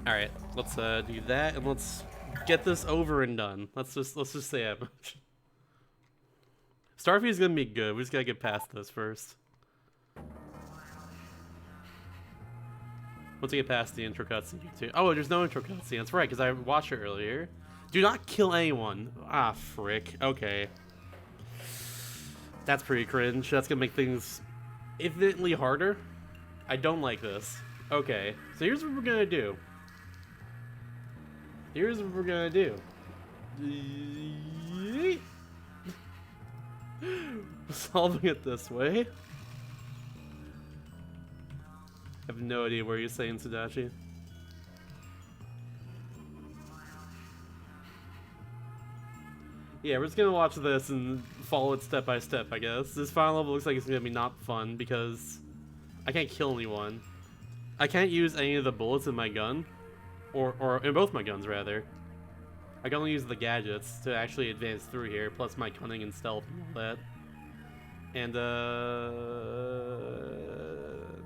All right, let's do that, and let's get this over and done. Let's just say that much. Starfield's gonna be good. We just gotta get past this first. Once we get past the intro cutscene too. Oh, there's no intro cutscene. That's right, because I watched it earlier. Do not kill anyone. Ah, frick. Okay. That's pretty cringe. That's gonna make things infinitely harder. I don't like this. Okay, so here's what we're gonna do. Here's what we're gonna do. Solving it this way. I have no idea where you're saying, Sudachi. Yeah, we're just gonna watch this and follow it step by step, I guess. This final level looks like it's gonna be not fun because I can't kill anyone. I can't use any of the bullets in my gun. Or in both my guns, rather. I can only use the gadgets to actually advance through here, plus my cunning and stealth and all that. And,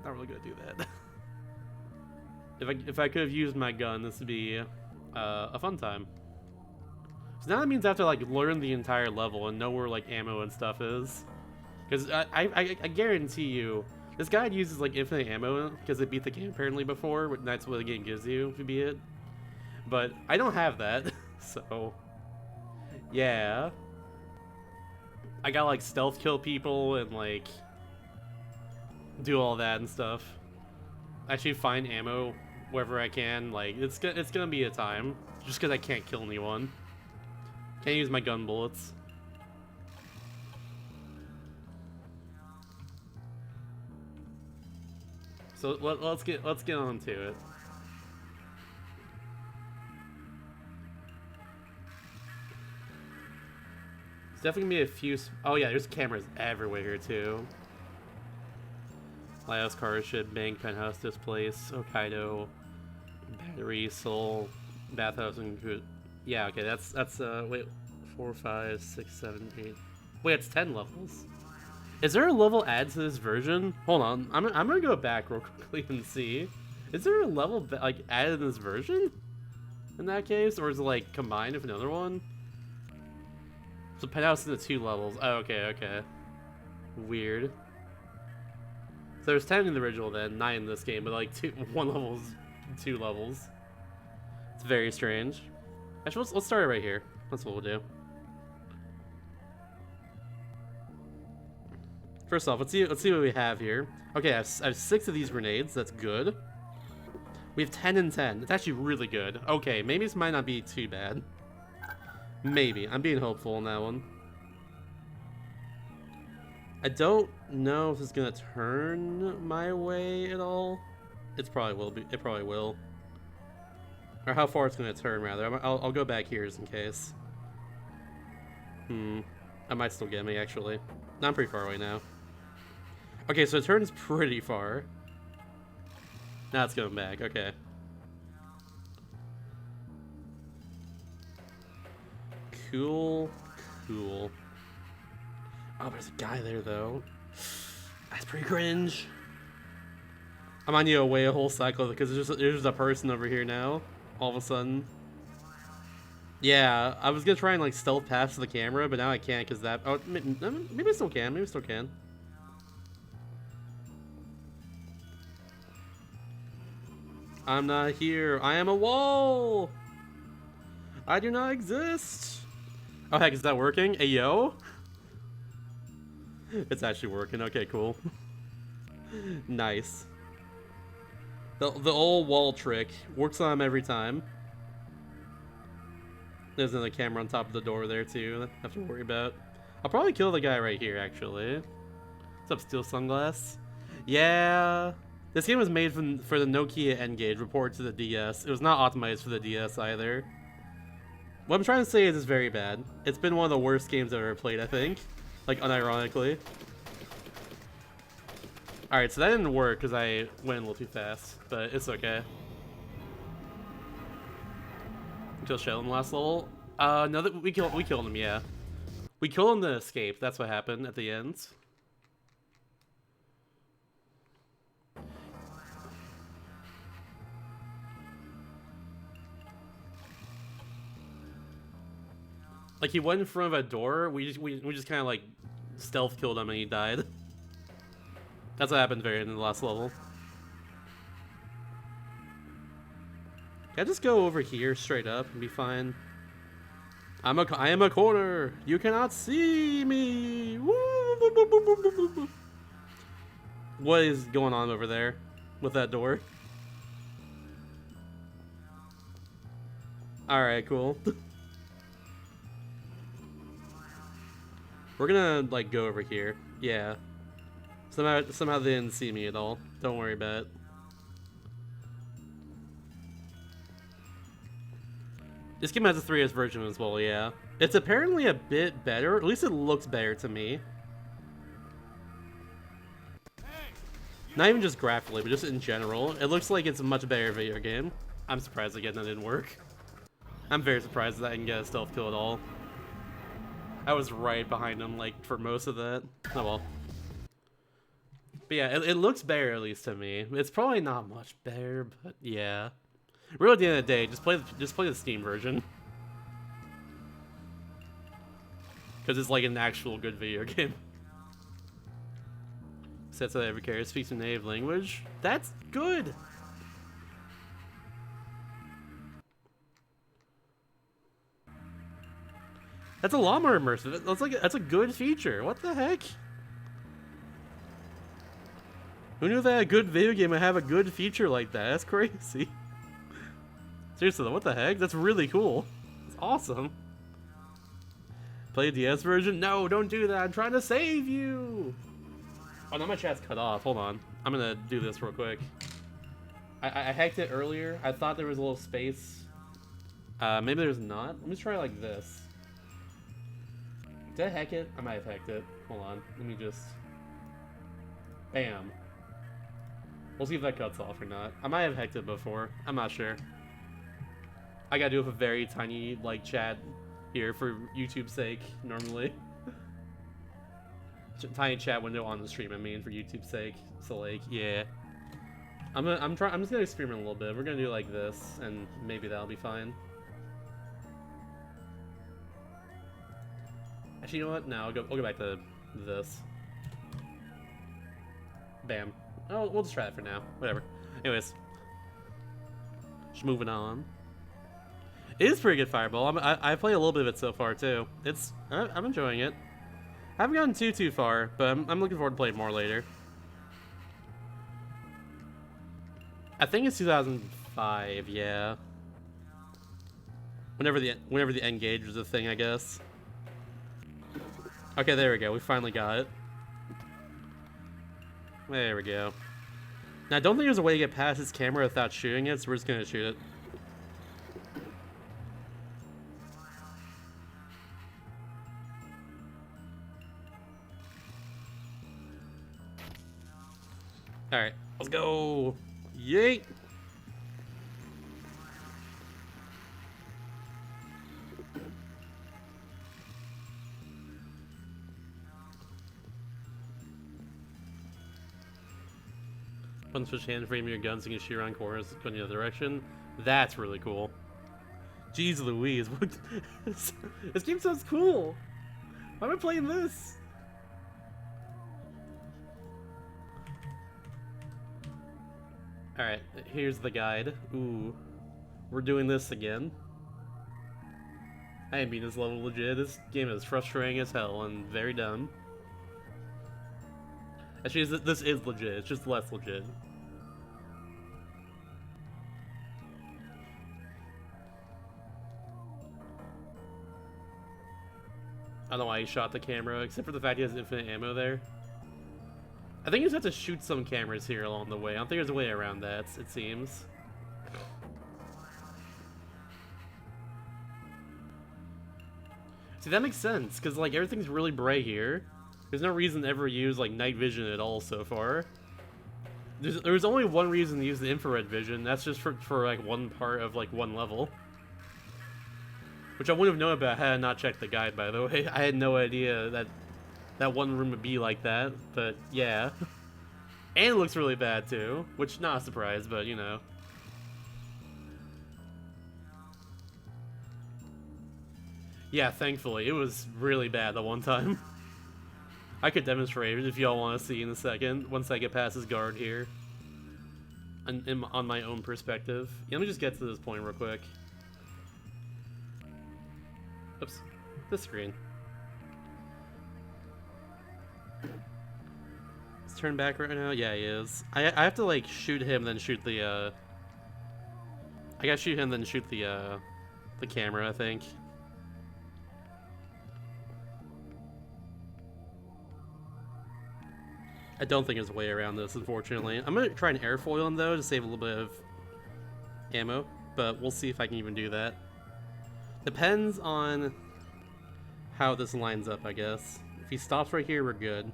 not really gonna do that. If I could have used my gun, this would be a fun time. So now that means I have to like learn the entire level and know where like ammo and stuff is. Because I guarantee you, this guide uses like infinite ammo because it beat the game apparently before. That's what the game gives you to beat it. But I don't have that, so yeah. I gotta like stealth kill people and like do all that and stuff. Actually find ammo wherever I can. Like it's gonna be a time just because I can't kill anyone. Can't use my gun bullets. So let's get on to it. There's definitely gonna be a few. Oh yeah, there's cameras everywhere here too. Lighthouse, car, ship, bank, penthouse, displace, Hokkaido, battery, soul, bathhouse, and yeah. Okay, that's wait, 4, 5, 6, 7, 8. Wait, it's 10 levels. Is there a level added to this version? Hold on, I'm gonna go back real quickly and see. Is there a level like added in this version? In that case, or is it like combined with another one? So penthouse into 2 levels. Oh, okay. Weird. So there's 10 in the original then, 9 in this game, but like 1 level's 2 levels. It's very strange. Actually, let's start it right here. That's what we'll do. First off, let's see what we have here. Okay, I have 6 of these grenades. That's good. We have 10 and 10. It's actually really good. Okay, maybe this might not be too bad. Maybe. I'm being hopeful on that one. I don't know if it's gonna turn my way at all. It probably will be. It probably will. Or how far it's gonna turn, rather. I'll go back here just in case. I might still get me, actually. No, I'm pretty far away now. Okay, so it turns pretty far. Now it's going back. Okay. Cool. Oh, there's a guy there, though. That's pretty cringe. I might need to wait a whole cycle because there's just a person over here now. All of a sudden. Yeah, I was gonna try and like stealth past the camera, but now I can't because that. Oh, maybe I still can. Maybe I still can. I'm not here. I am a wall. I do not exist. Oh heck, is that working? Hey yo. It's actually working. Okay, cool. Nice. The old wall trick works on him every time. There's another camera on top of the door there too. I have to worry about. I'll probably kill the guy right here actually. What's up, Steel Sunglass? Yeah. This game was made for the Nokia N-Gage, reported to the DS. It was not optimized for the DS either. What I'm trying to say is it's very bad. It's been one of the worst games I've ever played, I think. Like, unironically. Alright, so that didn't work because I went a little too fast, but it's okay. Kill Shell in the last level. No, that we killed him, yeah. We killed him to escape. That's what happened at the end. Like, he went in front of a door, we just kind of, like, stealth killed him and he died. That's what happened very in the last level. Can I just go over here straight up and be fine? I am a corner! You cannot see me! Woo! What is going on over there with that door? Alright, cool. We're gonna, like, go over here. Yeah. Somehow they didn't see me at all. Don't worry about it. This game has a 3S version as well, yeah. It's apparently a bit better. At least it looks better to me. Not even just graphically, but just in general. It looks like it's a much better video game. I'm surprised again that didn't work. I'm very surprised that I can get a stealth kill at all. I was right behind him, like, for most of that. Oh well. But yeah, it looks better, at least to me. It's probably not much better, but yeah. Really, at the end of the day, just play the Steam version. Because it's like an actual good video game. Sets that every character speaks a native language. That's good! That's a lot more immersive. That's a good feature. What the heck? Who knew that a good video game would have a good feature like that? That's crazy. Seriously though, what the heck? That's really cool. It's awesome. Play a DS version? No, don't do that. I'm trying to save you. Oh, now my chat's cut off. Hold on. I'm gonna do this real quick. I hacked it earlier. I thought there was a little space. Maybe there's not. Let me try like this. Did I hack it? I might have hacked it. Hold on. Let me just... Bam. We'll see if that cuts off or not. I might have hacked it before. I'm not sure. I gotta do it with a very tiny, like, chat here for YouTube's sake, normally. Tiny chat window on the stream, I mean, for YouTube's sake. So, like, yeah. I'm just gonna experiment a little bit. We're gonna do like this, and maybe that'll be fine. Actually, you know what? No, I'll go back to this. Bam. Oh, we'll just try it for now. Whatever. Anyways. Just moving on. It is pretty good Fireball. I played a little bit of it so far, too. I'm enjoying it. I haven't gotten too far, but I'm looking forward to playing more later. I think it's 2005, yeah. Whenever the N-Gage was a thing, I guess. Okay, there we go. We finally got it. There we go. Now, I don't think there's a way to get past this camera without shooting it, so we're just gonna shoot it. Alright, let's go! Yeet! Button switch hand frame your guns so you can shoot around corners going the other direction. That's really cool. Jeez Louise, what? This game sounds cool! Why am I playing this? Alright, here's the guide. Ooh. We're doing this again. I ain't beating this level legit. This game is frustrating as hell and very dumb. Actually, this is legit. It's just less legit. I don't know why he shot the camera, except for the fact he has infinite ammo there. I think you just have to shoot some cameras here along the way. I don't think there's a way around that, it seems. See, that makes sense, because, like, everything's really bright here. There's no reason to ever use, like, night vision at all so far. There's only one reason to use the infrared vision. That's just for like, one part of, like, one level. Which I wouldn't have known about had I not checked the guide, by the way. I had no idea that one room would be like that, but yeah. And it looks really bad, too. Which, not a surprise, but, you know. Yeah, thankfully. It was really bad the one time. I could demonstrate it if y'all want to see in a second, once I get past this guard here. On my own perspective. Yeah, let me just get to this point real quick. Oops. This screen. Is turn back right now? Yeah, he is. I have to, like, shoot him, then shoot the, I gotta shoot him, then shoot the camera, I think. I don't think there's a way around this, unfortunately. I'm gonna try an airfoil him, though, to save a little bit of ammo, but we'll see if I can even do that. Depends on how this lines up, I guess. If he stops right here, we're good.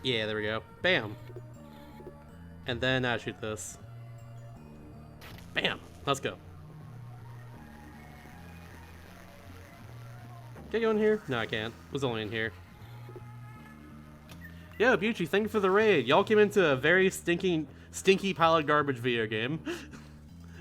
Yeah, there we go. Bam! And then I shoot this. Bam! Let's go. Can I go in here? No, I can't. It was only in here. Yo, Bucci, thank you for the raid. Y'all came into a very stinky pile of garbage video game.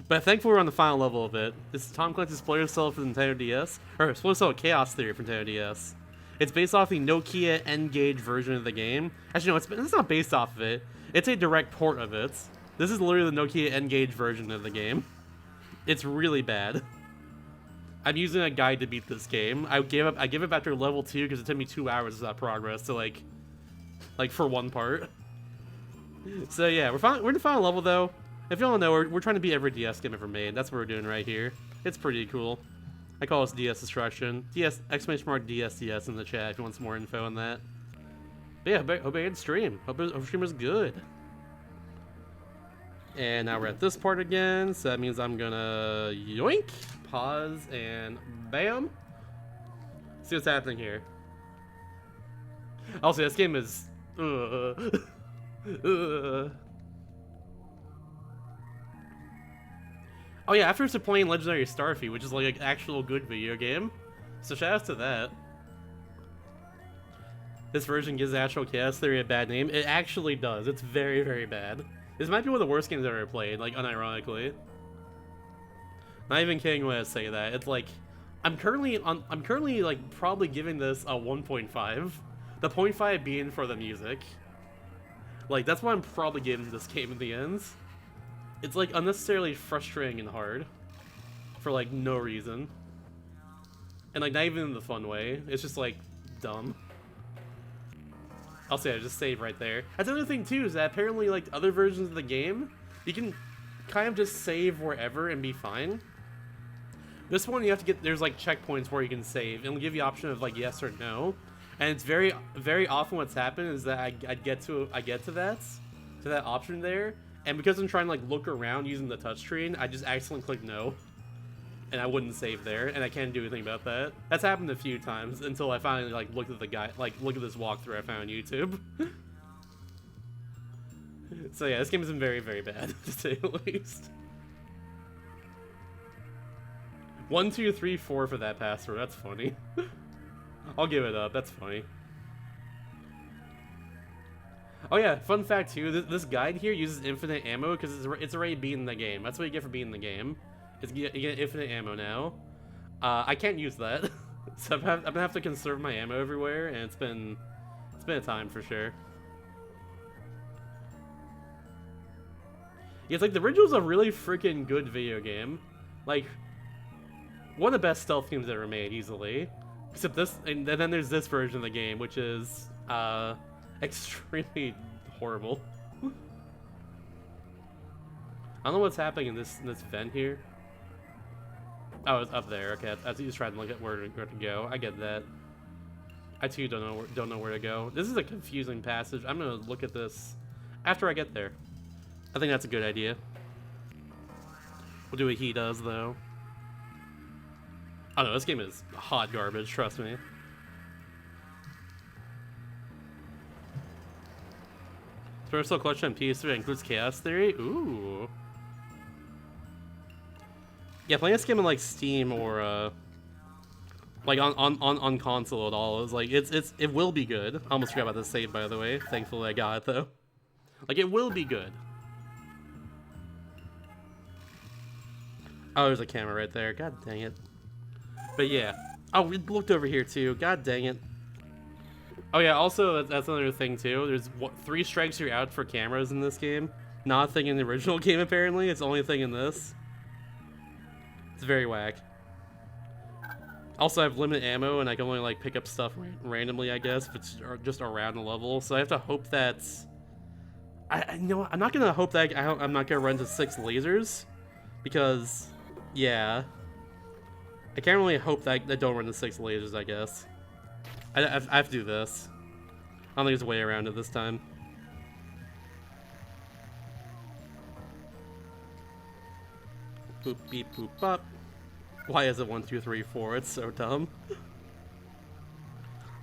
But thankfully we're on the final level of it. This is Tom Clancy's Splinter Cell for the Nintendo DS. Or Splinter Cell Chaos Theory for Nintendo DS. It's based off the Nokia N-Gage version of the game. Actually, no, it's not based off of it. It's a direct port of it. This is literally the Nokia N-Gage version of the game. It's really bad. I'm using a guide to beat this game. I gave up after level 2 because it took me 2 hours of that progress to like for one part. So yeah, we're in the final level though. If you don't know, we're trying to beat every DS game ever made. That's what we're doing right here. It's pretty cool. I call this DS Destruction. DS !DSDS in the chat if you want some more info on that. But yeah, hope I had stream. Hope stream was good. And now we're at this part again, so that means I'm gonna yoink, pause, and bam. See what's happening here. Also, this game is Oh yeah, after playing Legendary Starfy, which is like an actual good video game. So shout out to that. This version gives Actual Chaos Theory a bad name. It actually does. It's very, very bad. This might be one of the worst games I've ever played, like unironically. Not even kidding when I say that. It's like I'm currently like probably giving this a 1.5. The 0.5 being for the music. Like that's what I'm probably giving this game in the end. It's like unnecessarily frustrating and hard for like no reason. And like not even in the fun way. It's just like dumb. I'll say I just save right there. That's another thing too, is that apparently like other versions of the game, you can kind of just save wherever and be fine. This one you have to get, there's like checkpoints where you can save. It'll give you the option of like yes or no. And it's very, very often what's happened is that I get to that option there. And because I'm trying to like look around using the touchscreen, I just accidentally click no. And I wouldn't save there, and I can't do anything about that. That's happened a few times until I finally like looked at the guy, like look at this walkthrough I found on YouTube. So yeah, this game has been very, very bad to say the least. 1, 2, 3, 4 for that password. That's funny. I'll give it up. That's funny. Oh yeah, fun fact too. This guide here uses infinite ammo because it's already beaten the game. That's what you get for beating the game. You get infinite ammo now. I can't use that, so I'm gonna have to conserve my ammo everywhere, and it's been a time for sure. Yeah, it's like the original's a really freaking good video game, like one of the best stealth games ever made, easily. Except this, and then there's this version of the game, which is extremely horrible. I don't know what's happening in this vent here. Oh, it's up there. Okay, I was just trying to look at where to go. I get that. I too don't know where to go. This is a confusing passage. I'm gonna look at this after I get there. I think that's a good idea. We'll do what he does though. Oh no, this game is hot garbage. Trust me. Splinter Collection on PS3 includes Chaos Theory. Ooh. Yeah, playing this game on like Steam or like on console at all is like it will be good. I almost forgot about the save, by the way. Thankfully I got it though. Like it will be good. Oh, there's a camera right there. God dang it. But yeah. Oh, we looked over here too. God dang it. Oh yeah, also, that's another thing too. There's 3 strikes you're out for cameras in this game. Not a thing in the original game, apparently. It's the only thing in this. It's very whack. Also, I have limited ammo, and I can only like pick up stuff randomly, I guess, if it's just around the level. So I have to hope that... you know what? I'm not gonna hope that I'm not gonna run into 6 lasers. Because, yeah. I can't really hope that I don't run into 6 lasers, I guess. I have to do this. I don't think there's a way around it this time. Boop, beep, boop, bop. Why is it 1, 2, 3, 4? It's so dumb.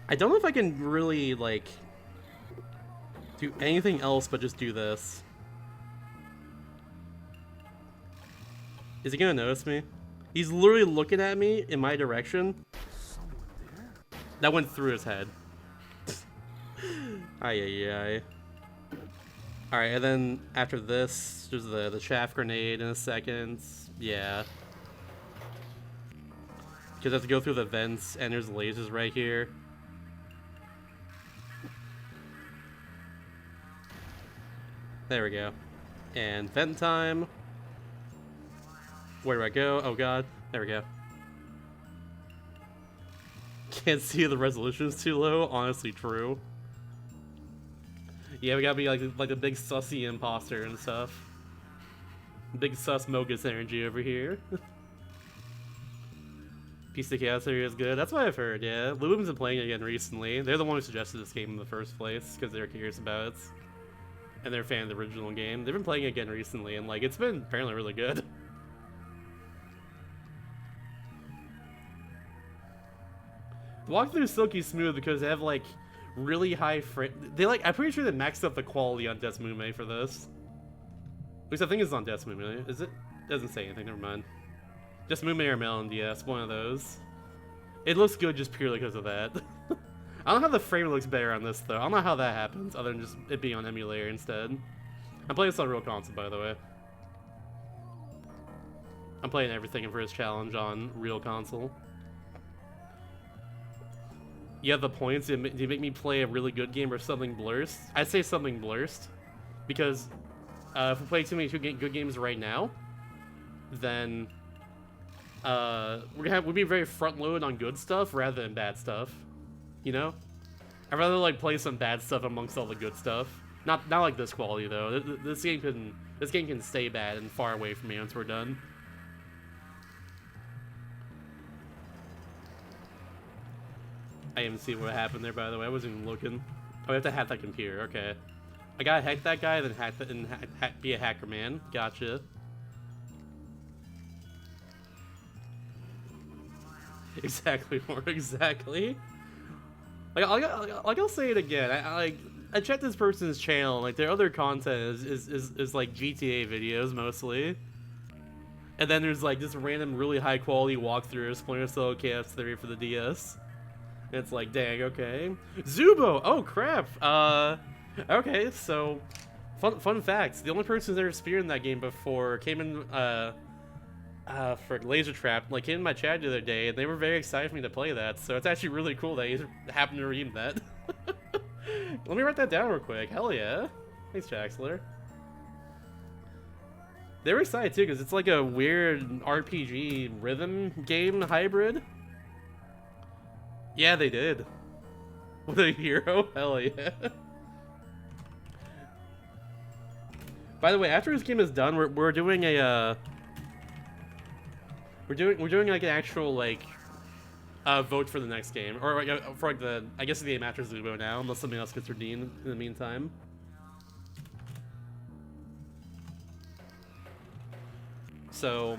I don't know if I can really, like, do anything else but just do this. Is he gonna notice me? He's literally looking at me in my direction. That went through his head. Ay. Alright, and then after this, there's the chaff grenade in a second. Yeah. Because I have to go through the vents, and there's lasers right here. There we go. And vent time. Where do I go? Oh god. There we go. Can't see the resolution's too low. Honestly, true. Yeah, we gotta be like a big sussy imposter and stuff. Big sus Mogus energy over here. Piece of Chaos area is good. That's what I've heard, yeah. Lubum's been playing it again recently. They're the one who suggested this game in the first place, because they were curious about it. And they're a fan of the original game. They've been playing it again recently, and like, it's been apparently really good. The walkthrough is silky smooth because they have like really high frame. I'm pretty sure they maxed up the quality on Desmume for this. At least I think it's on Desmume. Is it? Doesn't say anything. Never mind. Desmume or Melon DS, one of those. It looks good just purely because of that. I don't know how the frame looks better on this though. I don't know how that happens other than just it being on emulator instead. I'm playing this on real console, by the way. I'm playing everything for his challenge on real console. You have the points. Do you make me play a really good game or something blurst? I'd say something blurst, because if we play too many good games right now, then we'll be very front loaded on good stuff rather than bad stuff. You know, I'd rather like play some bad stuff amongst all the good stuff. Not like this quality though. This game can stay bad and far away from me once we're done. I didn't see what happened there, by the way. I wasn't even looking. Oh, we have to hack that computer. Okay. I gotta hack that guy, then hack that, and be a hacker man. Gotcha. Exactly, more exactly. Like I'll say it again. I checked this person's channel. Like their other content is like GTA videos mostly. And then there's like this random really high quality walkthrough of Splinter Cell KF3 for the DS. And it's like, dang, okay. Zubo! Oh, crap! Okay, so... Fun facts. The only person who's ever speared in that game before came in, for Laser Trap, like, came in my chat the other day, and they were very excited for me to play that, so it's actually really cool that you happened to redeem that. Let me write that down real quick. Hell yeah. Thanks, Jaxler. They were excited, too, because it's like a weird RPG rhythm game hybrid. Yeah, they did. What a hero! Hell yeah! By the way, after this game is done, we're doing a we're doing like an actual like vote for the next game, or for like I guess the game after Zubo now, unless something else gets redeemed in the meantime. So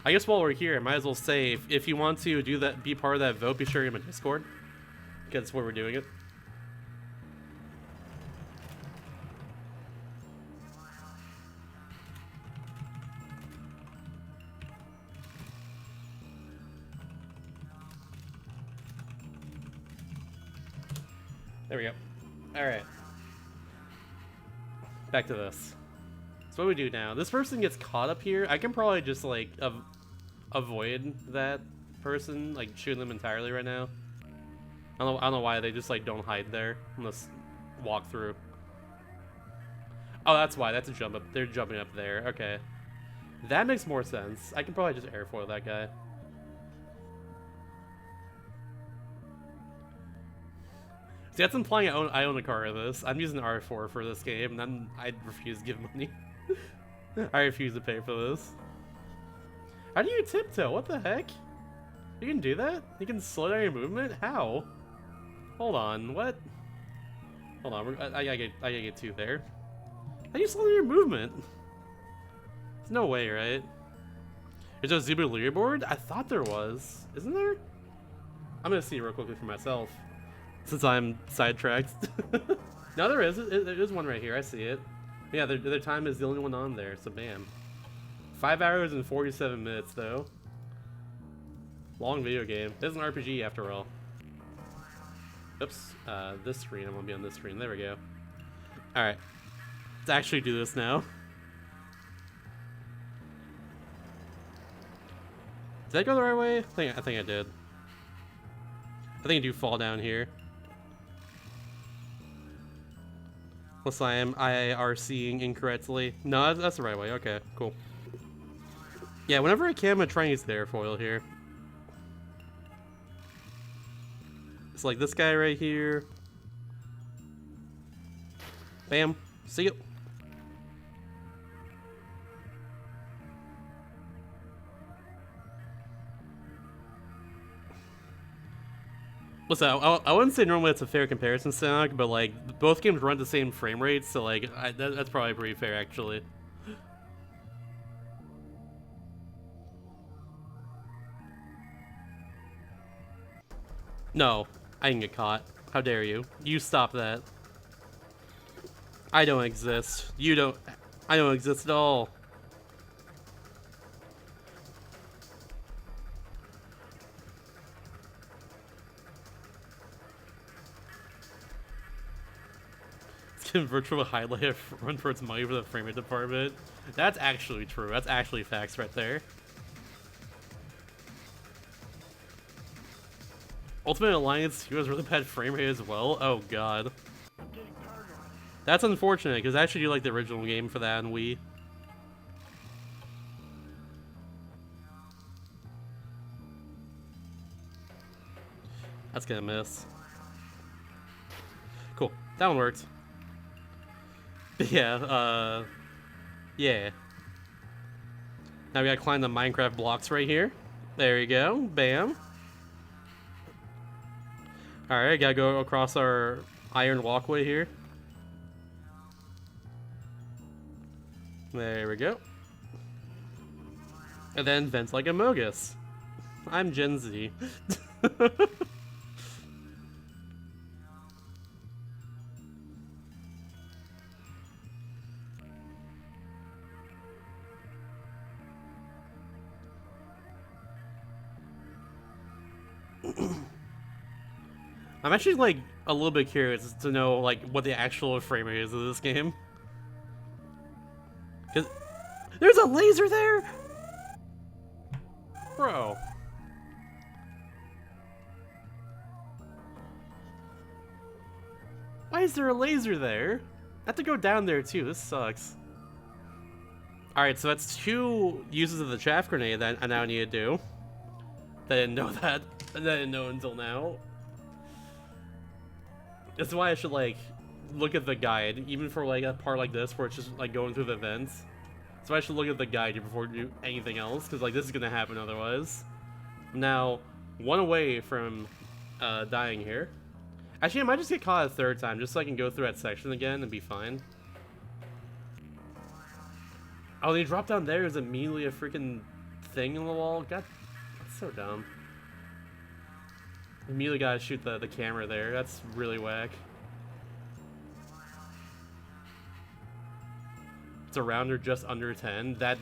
I guess while we're here, I might as well say, if you want to do that, be part of that vote, be sure you're in my Discord, because that's where we're doing it. There we go. Alright. Back to this. So what do we do now? This person gets caught up here. I can probably just, like, avoid that person, like shooting them entirely right now. I don't know why they just like don't hide there. Let's walk through. Oh, that's why. That's a jump up. They're jumping up there. Okay. That makes more sense. I can probably just airfoil that guy. See, that's implying I own a car of this. I'm using R4 for this game, and I refuse to give money. I refuse to pay for this. How do you tiptoe? What the heck? You can do that? You can slow down your movement? How? Hold on, what? Hold on, I gotta get two there. How do you slow down your movement? There's no way, right? Is there a Zebra leaderboard? I thought there was. Isn't there? I'm gonna see it real quickly for myself, since I'm sidetracked. No, there is. There is one right here. I see it. Yeah, their time is the only one on there, so bam. 5 hours and 47 minutes, though. Long video game. It is an RPG, after all. Oops. This screen. I'm gonna be on this screen. There we go. Alright. Let's actually do this now. Did I go the right way? I think I did. I think I do fall down here. Unless I am IRCing incorrectly. No, that's the right way. Okay, cool. Yeah, whenever I can, I'm trying to use the airfoil here. It's like this guy right here. Bam. See you. Listen, I wouldn't say normally it's a fair comparison, Sonic, but like both games run at the same frame rates, so like that's probably pretty fair, actually. No, I didn't get caught. How dare you? You stop that. I don't exist. You don't. I don't exist at all. Virtual highlight run for its money for the frame rate department. That's actually true. That's actually facts right there. Ultimate Alliance 2 has really bad frame rate as well. Oh god. That's unfortunate because I actually do like the original game for that on Wii. That's gonna miss. Cool. That one worked. Yeah, yeah. Now we gotta climb the Minecraft blocks right here. There you go. Bam. Alright, gotta go across our iron walkway here. There we go. And then vent like a Mogus. I'm Gen Z. I'm actually like a little bit curious to know like what the actual frame rate is of this game. 'Cause there's a laser there, bro. Why is there a laser there? I have to go down there too. This sucks. All right, so that's 2 uses of the chaff grenade that I now need to do. I didn't know that. I didn't know until now. That's why I should like look at the guide, even for like a part like this where it's just like going through the vents. So I should look at the guide before do anything else, because like this is gonna happen otherwise. I'm now 1 away from dying here. Actually, I might just get caught a 3rd time just so I can go through that section again and be fine. Oh, they drop down there is immediately a freaking thing in the wall. God, that's so dumb. Immediately gotta shoot the camera there. That's really whack. It's around or just under 10. That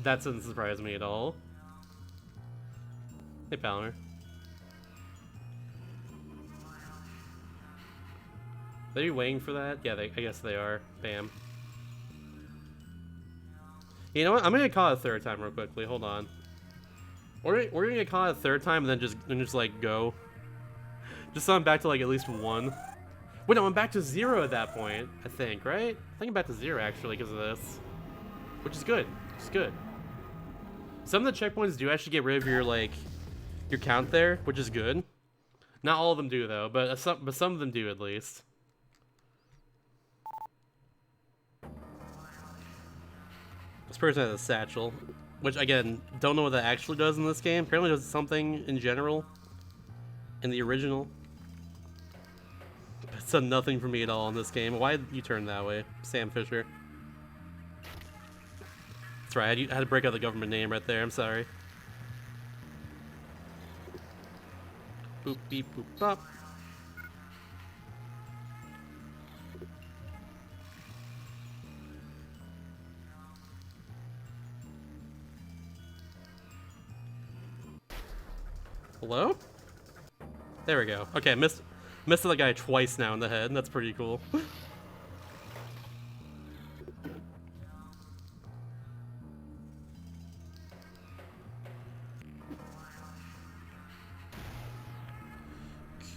doesn't surprise me at all. Hey, Palmer. Are you waiting for that? Yeah, I guess they are. Bam. You know what? I'm gonna call it a 3rd time real quickly. Hold on. We're gonna get caught a third time and then just like go. Just so I'm back to like at least 1. Wait, no, I'm back to 0 at that point, I think, right? I think I'm back to 0 actually because of this. Which is good. It's good. Some of the checkpoints do actually get rid of your like your count there, which is good. Not all of them do though, but some of them do at least. This person has a satchel, which again, don't know what that actually does in this game. Apparently does something in general in the original. It's done nothing for me at all in this game. Why did you turn that way, Sam Fisher? That's right, I had to break out the government name right there, I'm sorry. Boop, beep, boop, bop. Hello? There we go. Okay, missed the guy twice now in the head. That's pretty cool.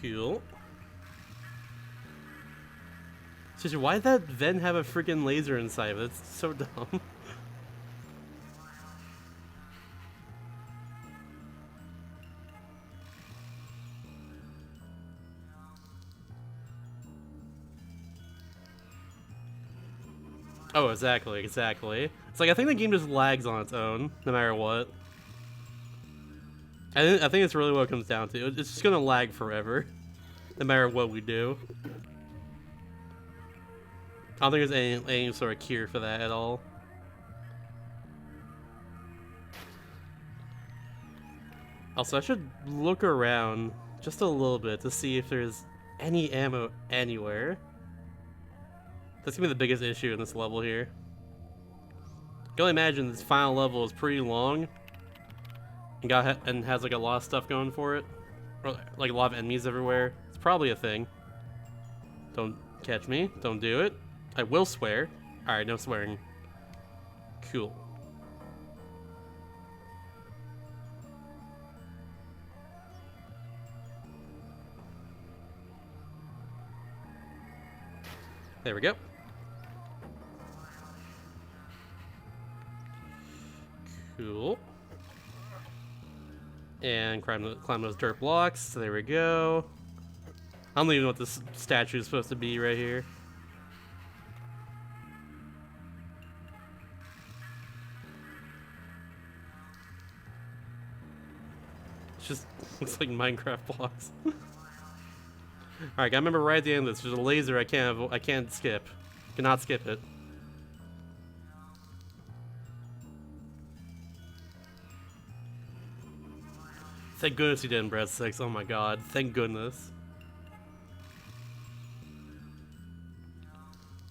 Cool. Seriously, why did that vent have a freaking laser inside of it? It's so dumb. Oh, exactly. It's like I think the game just lags on its own, no matter what. I think it's really what it comes down to. It's just gonna lag forever, no matter what we do. I don't think there's any sort of cure for that at all. Also, I should look around just a little bit to see if there's any ammo anywhere. That's gonna be the biggest issue in this level here. I can only imagine this final level is pretty long and has like a lot of stuff going for it, or like a lot of enemies everywhere. It's probably a thing. Don't catch me. Don't do it. I will swear. All right, no swearing. Cool. There we go. Cool. And climb those dirt blocks. So there we go. I don't even know what this statue is supposed to be right here. It just looks like Minecraft blocks. Alright, gotta remember right at the end of this, there's a laser I can't skip. Cannot skip it. Thank goodness he didn't Breath 6, oh my god, thank goodness.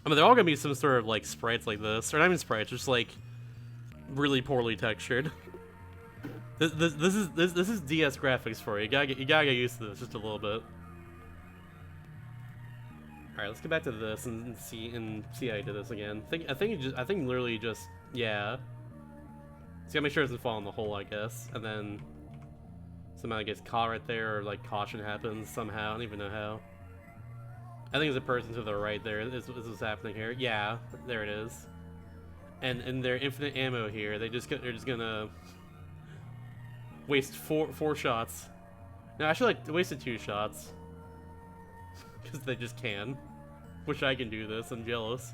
I mean, they're all gonna be some sort of like sprites like this, or not even sprites, just like really poorly textured. This is DS graphics for you. You gotta get used to this just a little bit. All right, let's get back to this and see how you did this again. I think literally just yeah. Just gotta make sure it doesn't fall in the hole, I guess, and then somehow it gets caught right there, or like caution happens somehow. I don't even know how. I think there's a person to the right there. Is what's happening here? Yeah, there it is. And their infinite ammo here. They're just gonna waste four shots. No, actually, like, they wasted 2 shots. Because they just can. Wish I can do this, I'm jealous.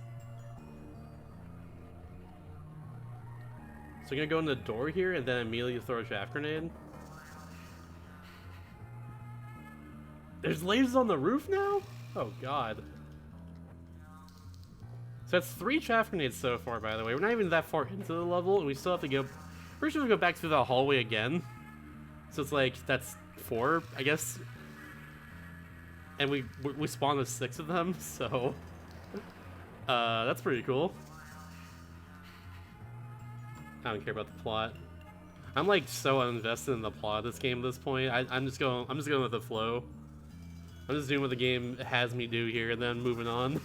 So you're gonna go in the door here and then immediately throw a chaff grenade? There's lasers on the roof now? Oh god. So that's 3 chaff grenades so far, by the way. We're not even that far into the level, and we still have to go... Pretty sure we go back through the hallway again. So it's like, that's 4, I guess. And we spawned with 6 of them, so... that's pretty cool. I don't care about the plot. I'm like so uninvested in the plot of this game at this point. I'm just going with the flow. I'm just doing what the game has me do here and then moving on.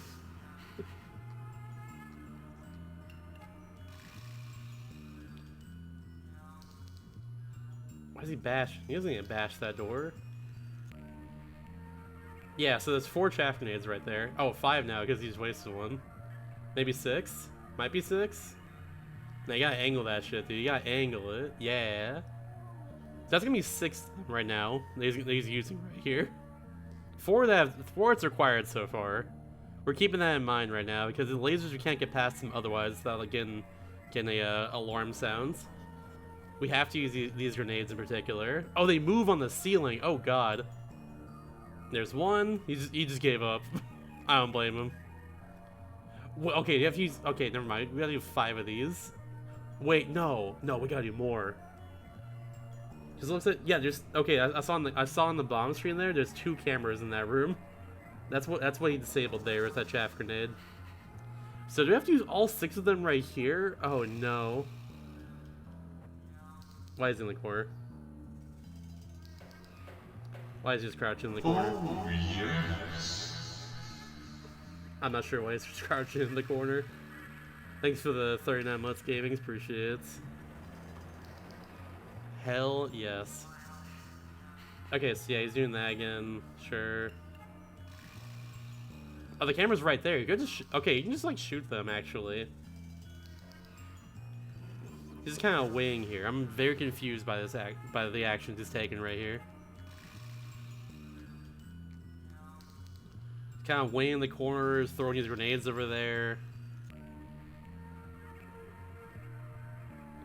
Why is he bashing? He doesn't need to bash that door. Yeah, so there's 4 chaff grenades right there. Oh, 5 now because he just wasted one. Maybe 6? Might be 6? Now you gotta angle that shit, dude. You gotta angle it. Yeah. So that's gonna be 6 right now. He's using right here. 4 it's required so far. We're keeping that in mind right now because the lasers we can't get past them otherwise without like getting alarm sounds. We have to use these grenades in particular. Oh, they move on the ceiling. Oh god. There's one. He just gave up. I don't blame him. Well, okay, you have to use. Okay, never mind. We gotta do 5 of these. Wait, no, we gotta do more. Just looks at there's okay. I saw on the bomb screen there. There's 2 cameras in that room. That's what he disabled there with that chaff grenade. So do we have to use all 6 of them right here? Oh no. Why is he in the corner? Why is he just crouching in the corner? Oh, yes. I'm not sure why he's just crouching in the corner. Thanks for the 39 months gaming, appreciate it. Hell yes. Okay, so yeah, he's doing that again. Sure. Oh, the camera's right there. You could just okay, you can just like shoot them actually. He's kind of weighing here. I'm very confused by by the actions he's taking right here. Kind of weighing the corners, throwing his grenades over there.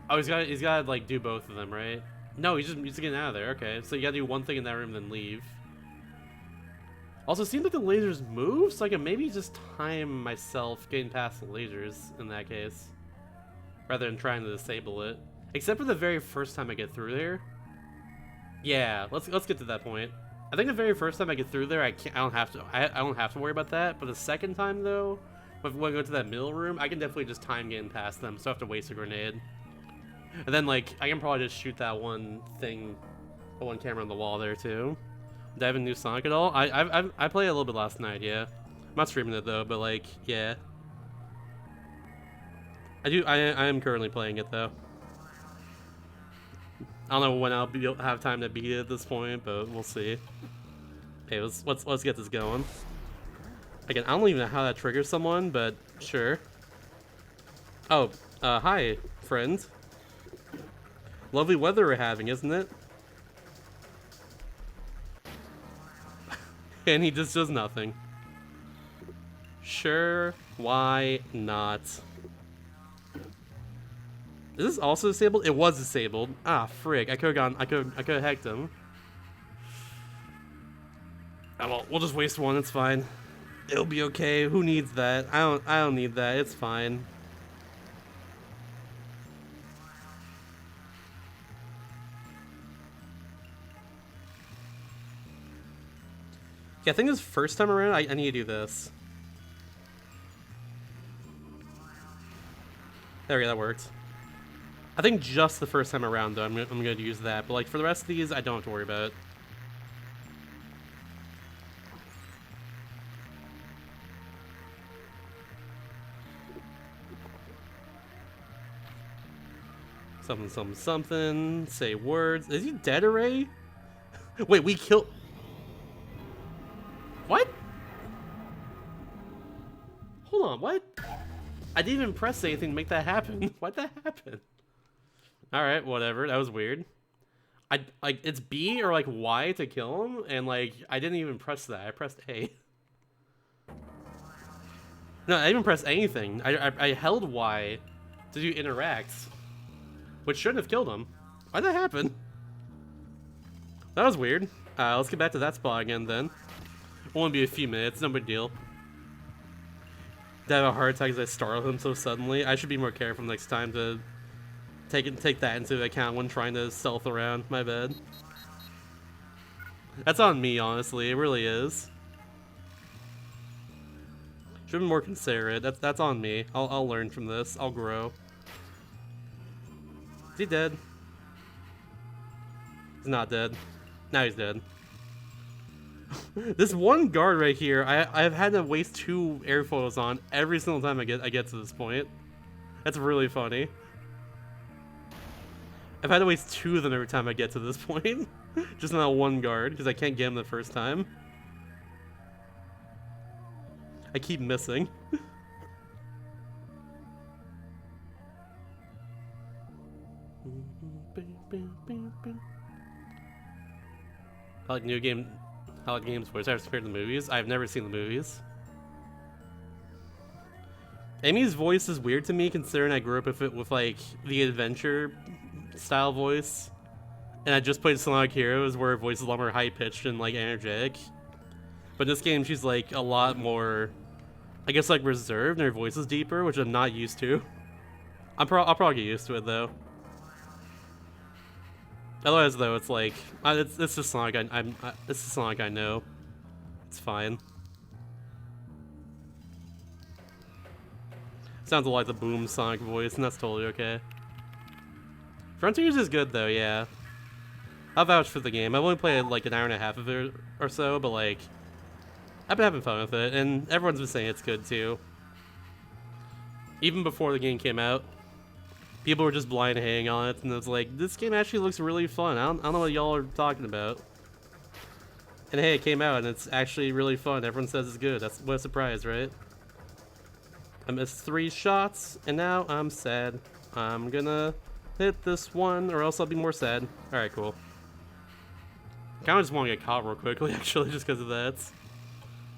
Oh, he's got like do both of them, right? No, he's getting out of there. Okay, so you gotta do one thing in that room, then leave. Also, it seems like the lasers move, so I can maybe just time myself getting past the lasers in that case, rather than trying to disable it. Except for the very first time I get through there. Yeah, let's get to that point. I think the very first time I get through there, I don't have to worry about that. But the second time though, when I go to that middle room, I can definitely just time getting past them, so I have to waste a grenade. And then like I can probably just shoot that one thing, the one camera on the wall there too. Did I have a new Sonic at all? I played a little bit last night, yeah. I'm not streaming it though, but like yeah. I am currently playing it though. I don't know when I'll have time to beat it at this point, but we'll see. Okay, let's get this going. Again, I don't even know how that triggers someone, but sure. Oh, hi, friend. Lovely weather we're having, isn't it? And he just does nothing. Sure, why not? Is this also disabled? It was disabled. Ah, frig. I could have hacked him. Oh, well, we'll just waste one, it's fine. It'll be okay. Who needs that? I don't need that. It's fine. Yeah, I think this first time around, I need to do this. There we go, that worked. I think just the first time around, though, I'm going to use that. But, like, for the rest of these, I don't have to worry about it. Something, something, something. Say words. Is he dead already? Wait, we killed... What? Hold on, what? I didn't even press anything to make that happen. Why'd that happen? Alright, whatever. That was weird. Like, it's B or, like, Y to kill him, and, like, I didn't even press that. I pressed A. No, I didn't even press anything. I held Y to do interacts, which shouldn't have killed him. Why'd that happen? That was weird. Let's get back to that spot again, then. Only be a few minutes, no big deal. Did I have a heart attack as I startled him so suddenly? I should be more careful next time to take that into account when trying to stealth around. My bad. That's on me, honestly. It really is. Should be more considerate. That's on me. I'll learn from this. I'll grow. Is he dead? He's not dead. Now he's dead. This one guard right here, I've had to waste 2 air photos on every single time I get to this point. That's really funny. I've had to waste 2 of them every time I get to this point. Just not one guard, because I can't get him the first time. I keep missing. I like games voice actors compared to the movies. I've never seen the movies. Amy's voice is weird to me considering I grew up with like the adventure style voice. And I just played Sonic Heroes where her voice is a lot more high pitched and like energetic. But in this game she's like a lot more, I guess, like reserved, and her voice is deeper, which I'm not used to. I'll probably get used to it though. Otherwise, though, it's like it's just Sonic. It's the Sonic I know. It's fine. Sounds like the boom Sonic voice, and that's totally okay. Frontiers is good though, yeah. I'll vouch for the game. I've only played like an hour and a half of it or so, but like I've been having fun with it, and everyone's been saying it's good too. Even before the game came out, people were just blind hanging on it, and it's like, this game actually looks really fun. I don't know what y'all are talking about. And hey, it came out, and it's actually really fun. Everyone says it's good. That's what a surprise, right? I missed 3 shots, and now I'm sad. I'm gonna hit this one, or else I'll be more sad. Alright, cool. I kinda just want to get caught real quickly, actually, just because of that.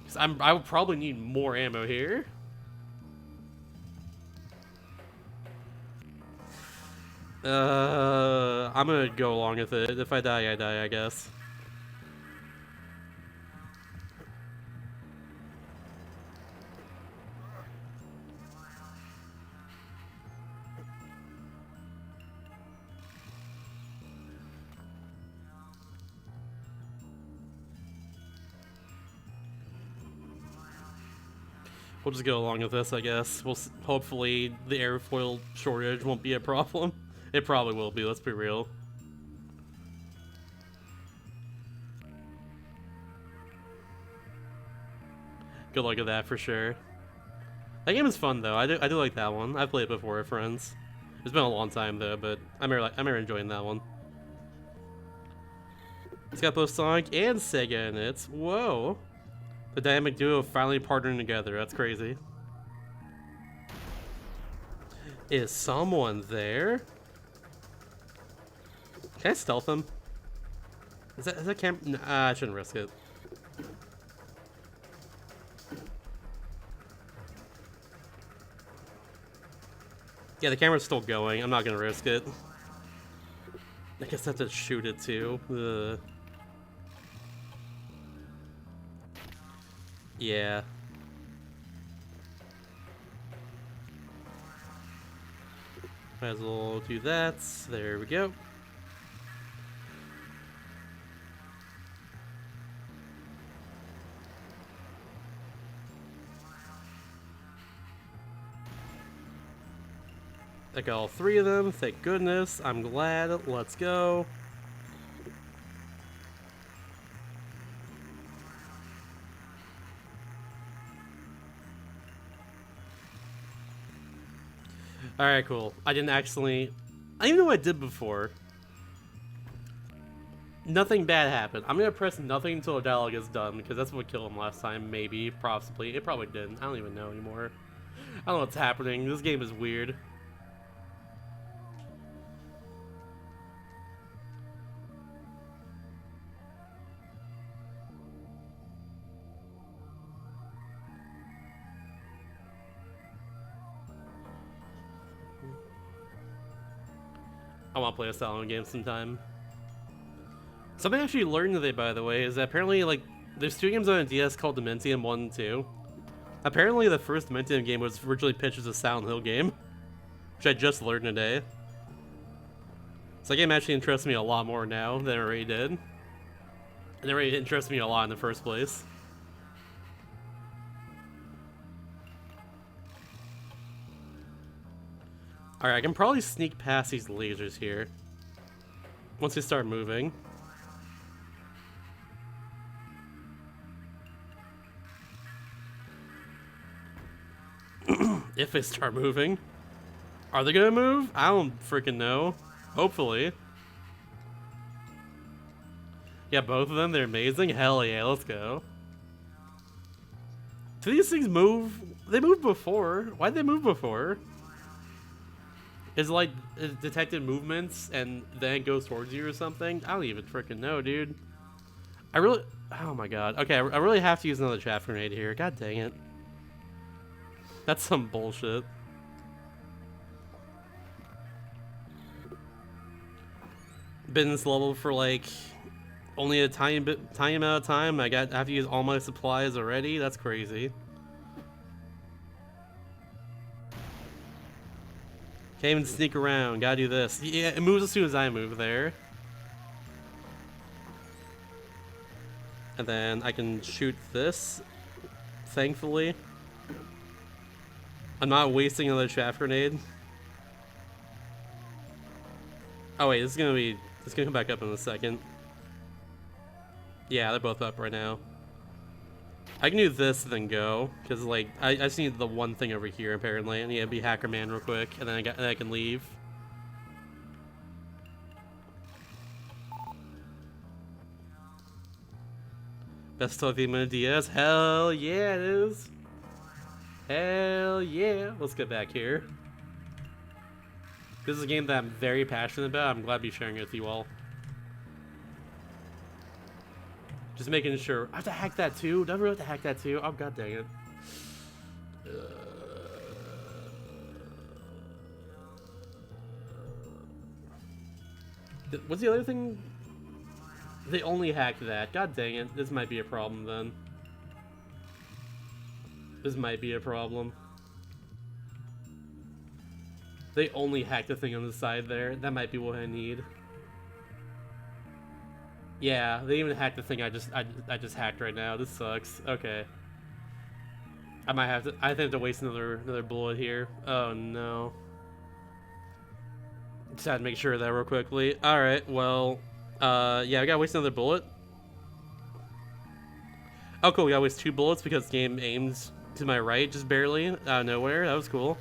Because I would probably need more ammo here. I'm gonna go along with it. If I die, I die, I guess. We'll just go along with this, I guess. Hopefully the airfoil shortage won't be a problem. It probably will be, let's be real. Good luck at that for sure. That game is fun though. I do like that one. I've played it before with friends. It's been a long time though, but I'm really enjoying that one. It's got both Sonic and Sega in it. Whoa. The dynamic duo finally partnering together. That's crazy. Is someone there? Can I stealth him? Is that camera? Nah, I shouldn't risk it. Yeah, the camera's still going. I'm not gonna risk it. I guess I have to shoot it too. Ugh. Yeah. Might as well do that. There we go. I got all 3 of them, thank goodness. I'm glad. Let's go. Alright, cool. I didn't even know what I did before. Nothing bad happened. I'm gonna press nothing until a dialogue is done, because that's what killed him last time, maybe, possibly. It probably didn't. I don't even know anymore. I don't know what's happening. This game is weird. I want to play a Silent game sometime. Something I actually learned today, by the way, is that apparently, like, there's 2 games on a DS called Dementium 1 and 2. Apparently, the first Dementium game was originally pitched as a Silent Hill game, which I just learned today. So that game actually interests me a lot more now than it already did. And it already interested me a lot in the first place. Alright, I can probably sneak past these lasers here. Once they start moving. If they start moving. Are they gonna move? I don't freaking know. Hopefully. Yeah, both of them, they're amazing. Hell yeah, let's go. Do these things move? They moved before. Why'd they move before? Is like it detected movements and then it goes towards you or something? I don't even freaking know, dude. I really... Oh my god. Okay, I really have to use another chaff grenade here. God dang it. That's some bullshit. Been in this level for like only a tiny amount of time. I have to use all my supplies already. That's crazy. Can't even sneak around. Gotta do this. Yeah, it moves as soon as I move there. And then I can shoot this. Thankfully. I'm not wasting another chaff grenade. Oh wait, it's gonna come back up in a second. Yeah, they're both up right now. I can do this and then go, because like I just need the one thing over here apparently. I need to be Hacker Man real quick, and then I can leave. Best of the Diaz. Hell yeah, it is. Hell yeah. Let's get back here. This is a game that I'm very passionate about. I'm glad to be sharing it with you all. Just making sure. I have to hack that too? Do I really have to hack that too? Oh, god dang it. What's the other thing? They only hacked that. God dang it. This might be a problem then. This might be a problem. They only hacked the thing on the side there. That might be what I need. Yeah, they even hacked the thing I just hacked right now. This sucks. Okay. I might have to. I think I have to waste another bullet here. Oh no. Just had to make sure of that real quickly. All right. Well, yeah, I gotta waste another bullet. Oh, cool. We gotta waste 2 bullets because the game aims to my right, just barely out of nowhere. That was cool.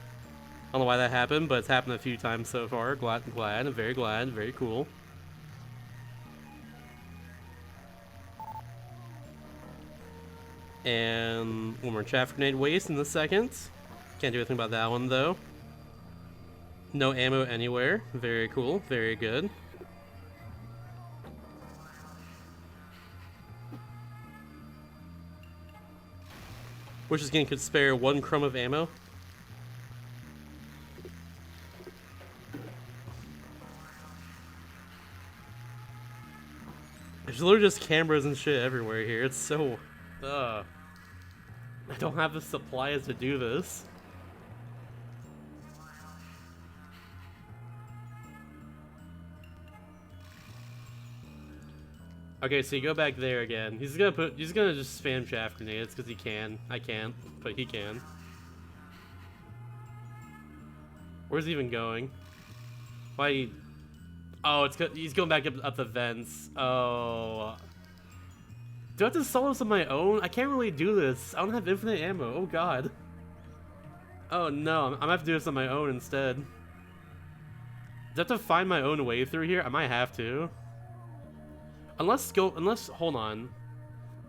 I don't know why that happened, but it's happened a few times so far. Glad, I'm very glad. Very cool. And one more chaff grenade waste in the second. Can't do anything about that one though. No ammo anywhere. Very cool. Very good. Which is game could spare 1 crumb of ammo. There's literally just cameras and shit everywhere here. It's so... I don't have the supplies to do this. Okay, so you go back there again. He's gonna just spam chaff grenades because he can. I can't, but he can. Where's he even going? Why? Oh, he's going back up the vents. Oh. Do I have to solo this on my own? I can't really do this. I don't have infinite ammo. Oh god. Oh no, I'm gonna have to do this on my own instead. Do I have to find my own way through here? I might have to. Unless, hold on.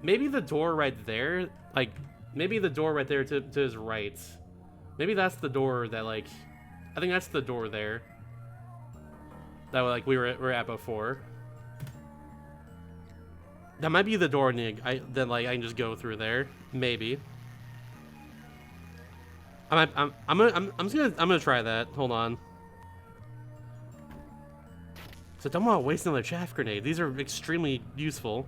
Maybe the door right there, like, maybe the door right there to his right. Maybe that's the door that, like, I think that's the door there. That, like, we were at before. That might be the door, Nig. Then like I can just go through there, maybe. I'm gonna try that. Hold on. So don't want to waste another chaff grenade. These are extremely useful.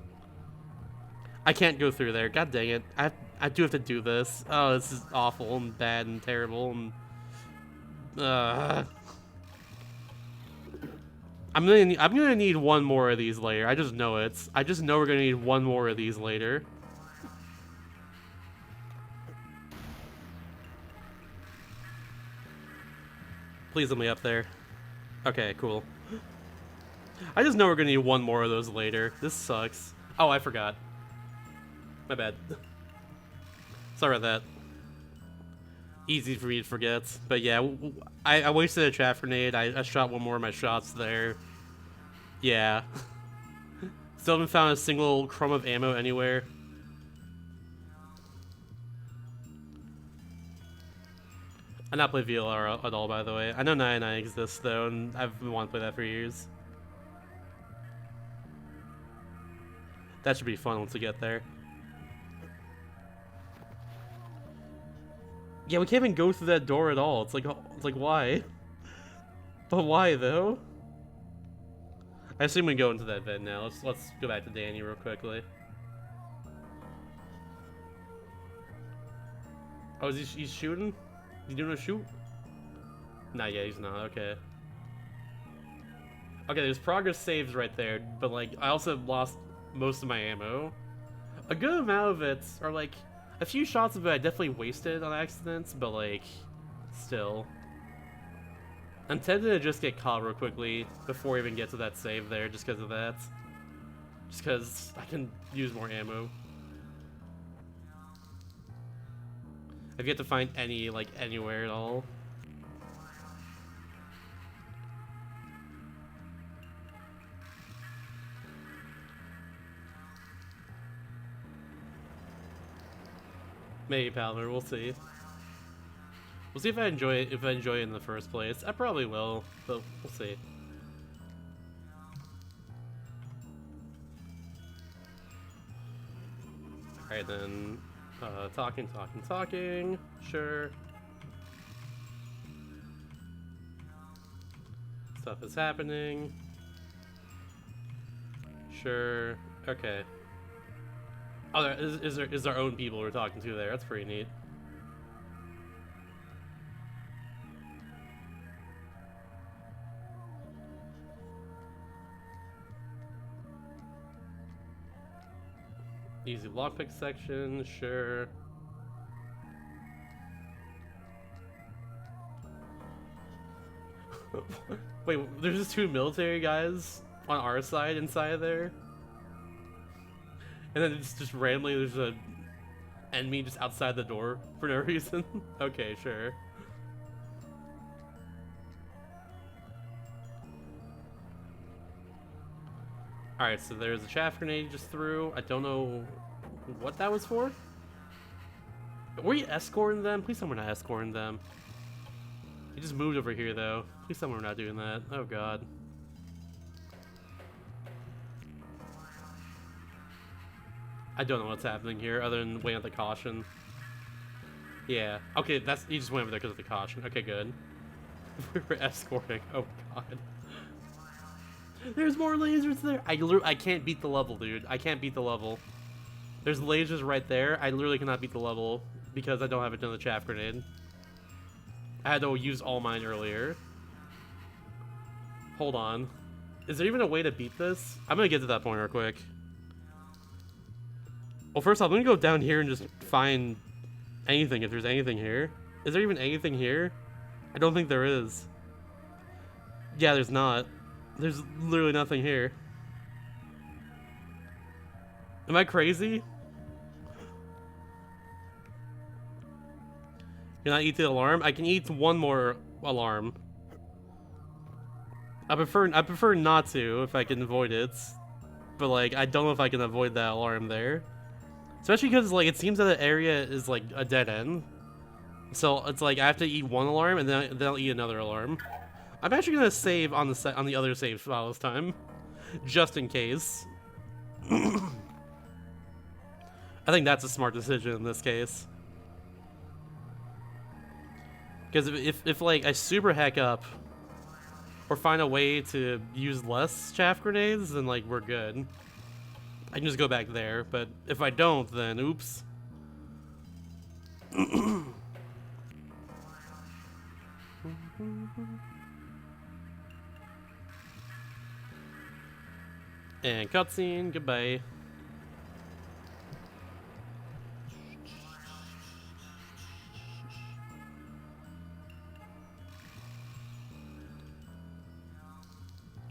I can't go through there. God dang it! I do have to do this. Oh, this is awful and bad and terrible and. I'm gonna need 1 more of these later. I just know it. I just know we're gonna need 1 more of these later. Please let me up there. Okay, cool. I just know we're gonna need 1 more of those later. This sucks. Oh, I forgot. My bad. Sorry about that. easy for me to forget. But yeah, I wasted a chaff grenade. I shot one more of my shots there. Yeah. Still haven't found a single crumb of ammo anywhere. I've not played VLR at all, by the way. I know 99 exists, though, and I've been wanting to play that for years. That should be fun once we get there. Yeah, we can't even go through that door at all. It's like why? But why, though? I assume we go into that vent now. Let's go back to Danny real quickly. Oh, is he's shooting? Is he doing a shoot? Not yet, he's not. Okay. Okay, there's progress saves right there, but like I also lost most of my ammo. A good amount of it, or like a few shots of it, I definitely wasted on accidents, but like still. I'm tempted to just get caught real quickly before we even get to that save there, just because of that. Just because I can use more ammo. I've yet to find any, like, anywhere at all. Maybe Palmer, we'll see. We'll see if I enjoy it. If I enjoy it in the first place, I probably will, but we'll see. All right then, talking. Sure. Stuff is happening. Sure. Okay. Oh, is our own people we're talking to there? That's pretty neat. Easy lockpick section, sure. Wait, there's just two military guys on our side inside there? And then it's just randomly there's a enemy just outside the door for no reason? Okay, sure. Alright, so there's a chaff grenade you just threw. I don't know what that was for. Were you escorting them? Please tell me we're not escorting them. He just moved over here, though. Please tell me we're not doing that. Oh, God. I don't know what's happening here, other than waiting at the caution. Yeah. Okay, that's he just went over there because of the caution. Okay, good. We were escorting. Oh, God. There's more lasers there. I can't beat the level, dude. I can't beat the level. There's lasers right there. I literally cannot beat the level because I don't have another chaff grenade. I had to use all mine earlier. Hold on. Is there even a way to beat this? I'm gonna get to that point real quick. Well, first off, I'm gonna go down here and just find anything, if there's anything here. Is there even anything here? I don't think there is. Yeah, there's not. There's literally nothing here. Am I crazy? Can I eat the alarm? I can eat one more alarm. I prefer not to if I can avoid it. But like I don't know if I can avoid that alarm there. Especially because like it seems that the area is like a dead end. So it's like I have to eat one alarm and then I'll eat another alarm. I'm actually gonna save on the other save file this time, just in case. I think that's a smart decision in this case. Because if like I super hack up or find a way to use less chaff grenades, then like we're good. I can just go back there, but if I don't, then oops. And cutscene, goodbye.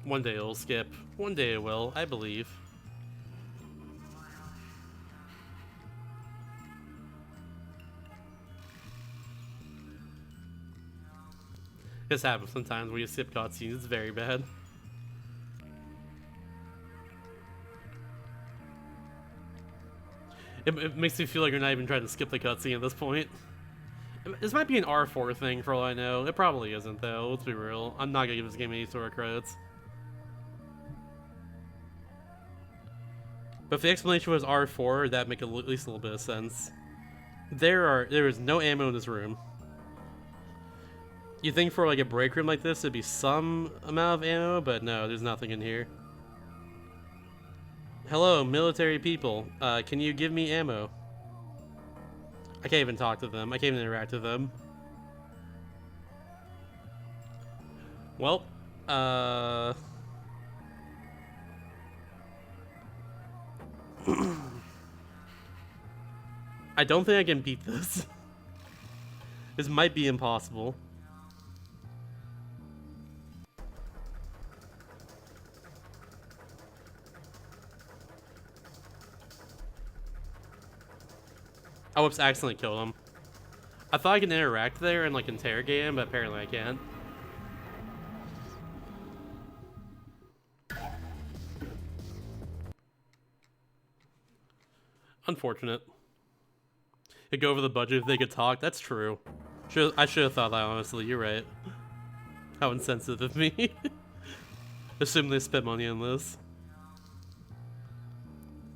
One day it'll skip. One day it will, I believe. This happens sometimes when you skip cutscenes. It's very bad. It makes me feel like you're not even trying to skip the cutscene at this point. This might be an R4 thing for all I know. It probably isn't though, let's be real. I'm not gonna give this game any sort of credits. But if the explanation was R4, that'd make at least a little bit of sense. There is no ammo in this room. You think for like a break room like this, there'd be some amount of ammo, but no, there's nothing in here. Hello, military people. Can you give me ammo? I can't even talk to them. I can't even interact with them. Well, I don't think I can beat this. This might be impossible. I whoops, accidentally killed him. I thought I could interact there and like interrogate him, but apparently I can't. Unfortunate. It'd go over the budget if they could talk. That's true. I should have thought that, honestly. You're right. How insensitive of me. Assume they spent money on this.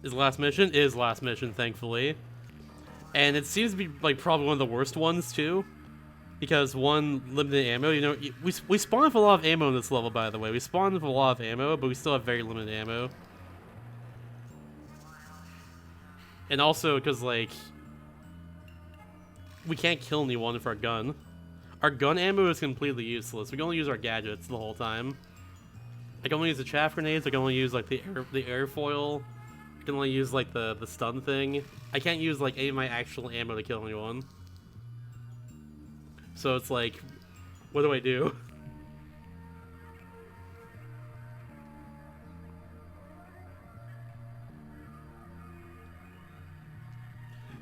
Is last mission? Is last mission, thankfully. And it seems to be like probably one of the worst ones too, because one, limited ammo. You know, we spawn with a lot of ammo in this level, by the way. We spawn with a lot of ammo, but we still have very limited ammo. And also because like we can't kill anyone with our gun. Our gun ammo is completely useless. We can only use our gadgets the whole time. I can only use the chaff grenades. I can only use like the airfoil. I can only use like the stun thing. I can't use like any of my actual ammo to kill anyone. So it's like, what do I do?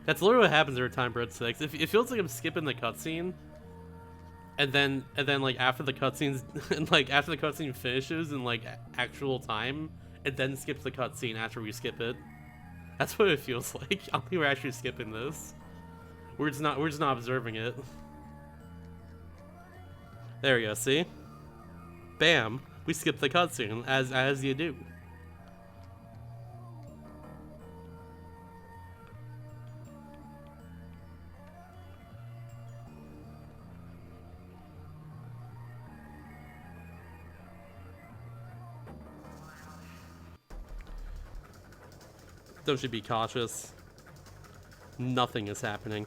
That's literally what happens every time Bread 6. It feels like I'm skipping the cutscene, and then like after the cutscenes and like after the cutscene finishes in like actual time, it then skips the cutscene after we skip it. That's what it feels like. I don't think we're actually skipping this. We're just not observing it. There we go, see? Bam! We skipped the cutscene, as you do. Don't you be cautious. Nothing is happening.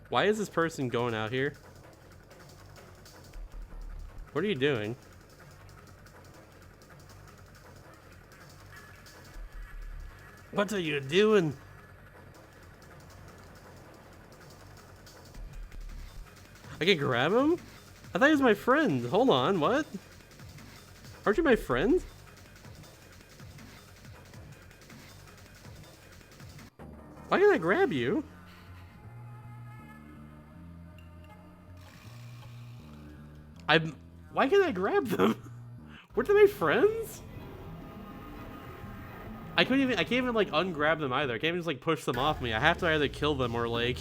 Why is this person going out here? What are you doing? What are you doing? I can grab him? I thought he was my friend. Hold on, what? Aren't you my friend? Why can I grab you? Why can't I grab them? Weren't they my friends? I can't even like ungrab them either. I can't even just like push them off me. I have to either kill them or like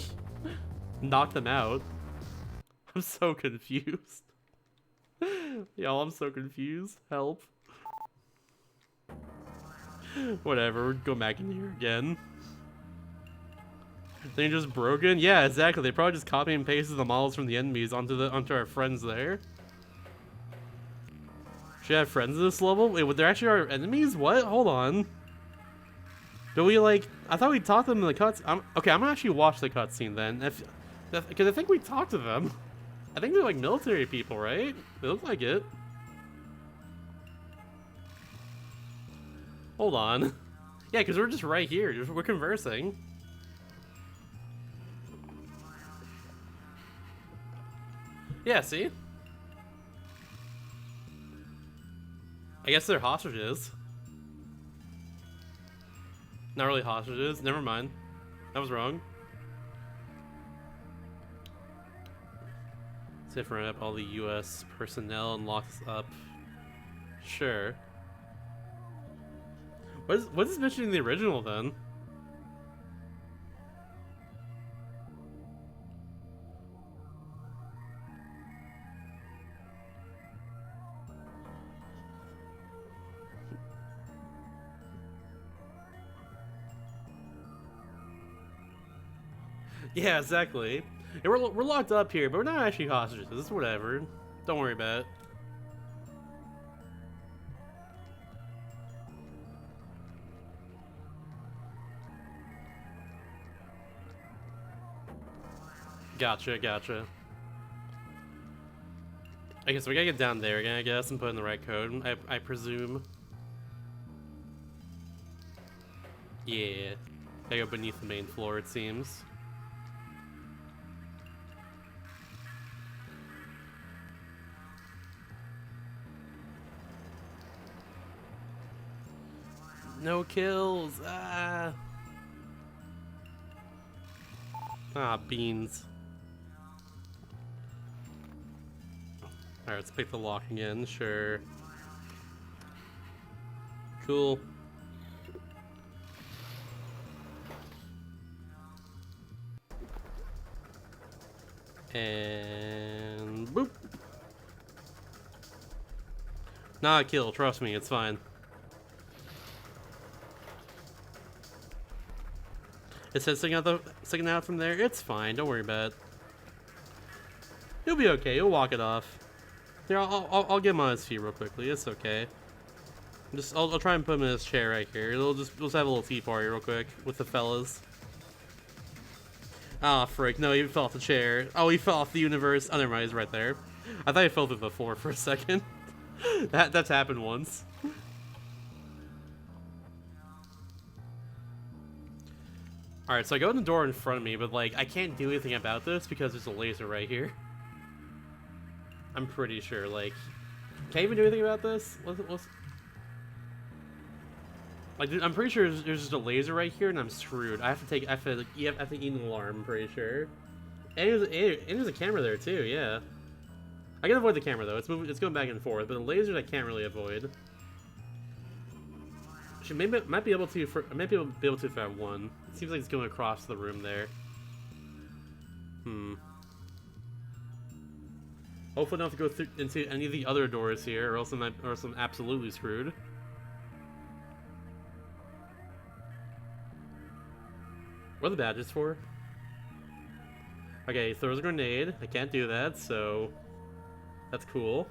knock them out. I'm so confused. Y'all, I'm so confused. Help. Whatever, we're going back in here again. They're just broken? Yeah, exactly. They probably just copy and pasted the models from the enemies onto our friends there. Should I have friends in this level? Wait, would there actually are enemies? What? Hold on. Do we like? I thought we talked to them in the cuts. Okay, I'm gonna actually watch the cutscene then. Because I think we talked to them. I think they're like military people, right? They look like it. Hold on. Yeah, because we're just right here. We're conversing. Yeah, see? I guess they're hostages. Not really hostages. Never mind. I was wrong. Different up all the U.S. personnel and locks up. Sure. What is mentioned in the original then? Yeah, exactly. Yeah, we're locked up here, but we're not actually hostages. It's whatever. Don't worry about it. Gotcha, gotcha. Okay, so we gotta get down there again, I guess, and put in the right code, I presume. Yeah. Gotta go beneath the main floor, it seems. No kills! Ah! Ah, beans. Alright, let's pick the lock again, sure. Cool. And boop. Not a kill, trust me, it's fine. It says sticking out from there. It's fine, don't worry about it. He'll be okay, he'll walk it off. Here, I'll get him on his feet real quickly, it's okay. I'll try and put him in his chair right here. We'll just have a little tea party real quick with the fellas. Ah, frick, no, he fell off the chair. Oh, he fell off the universe. Oh, never mind, he's right there. I thought he fell through the floor for a second. That's happened once. Alright, so I go in the door in front of me, but like, I can't do anything about this because there's a laser right here. I'm pretty sure, like... Can't I even do anything about this? Like, dude, I'm pretty sure there's just a laser right here and I'm screwed. I have to eat an alarm, I'm pretty sure. And there's a camera there too, yeah. I can avoid the camera though, it's going back and forth, but the lasers I can't really avoid. Might be able to if I have one. It seems like it's going across the room there. Hopefully I don't have to go into any of the other doors here, or else I'm absolutely screwed. What are the badges for? Okay, he throws a grenade. I can't do that, so that's cool.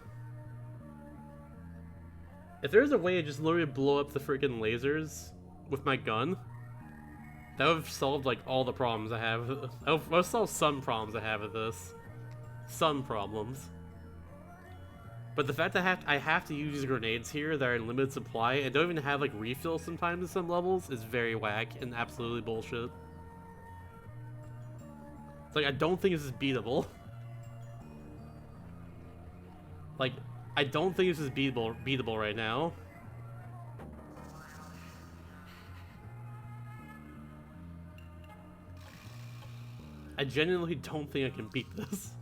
If there's a way to just literally blow up the freaking lasers with my gun, that would have solved like all the problems I have. That would solve some problems I have with this. Some problems. But the fact that I have to use these grenades here that are in limited supply and don't even have like refills sometimes in some levels is very whack and absolutely bullshit. It's like, I don't think this is beatable. Like, I don't think this is beatable right now. I genuinely don't think I can beat this.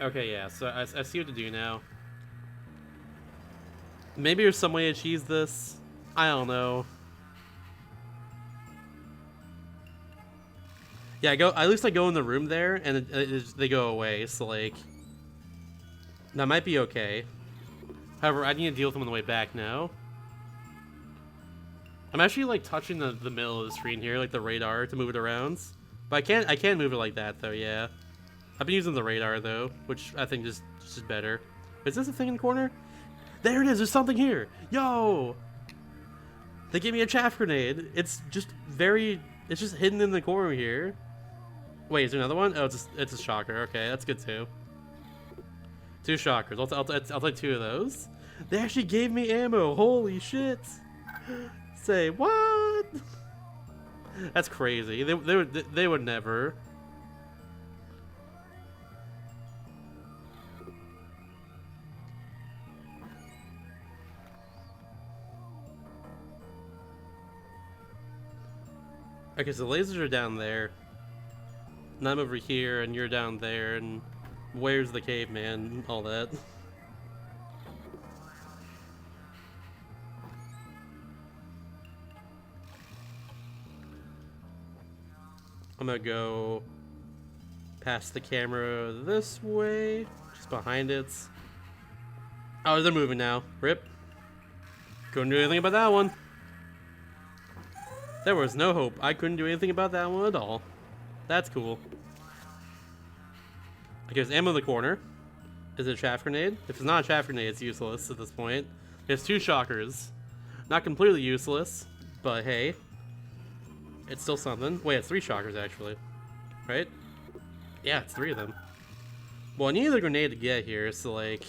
Okay, yeah, so I see what to do now. Maybe there's some way to cheese this. I don't know. Yeah, at least I go in the room there, and they go away, so like... That might be okay. However, I need to deal with them on the way back now. I'm actually like touching the middle of the screen here, like the radar, to move it around. But I can't move it like that though, yeah. I've been using the radar though, which I think just is better. Is this a thing in the corner? There it is, there's something here! Yo! They gave me a chaff grenade. It's just hidden in the corner here. Wait, is there another one? Oh, it's a shocker. Okay, that's good too. 2 shockers. I'll take 2 of those. They actually gave me ammo. Holy shit! Say what? That's crazy. They would never. Okay, so the lasers are down there. And I'm over here, and you're down there, and where's the caveman? All that. I'm gonna go past the camera this way, just behind it. Oh, they're moving now. Rip. Couldn't do anything about that one. There was no hope. I couldn't do anything about that one at all. That's cool. Okay, there's ammo in the corner. Is it a chaff grenade? If it's not a chaff grenade, it's useless at this point. There's 2 shockers. Not completely useless, but hey. It's still something. Wait, it's 3 shockers actually. Right? Yeah, it's 3 of them. Well, I need a grenade to get here, so like...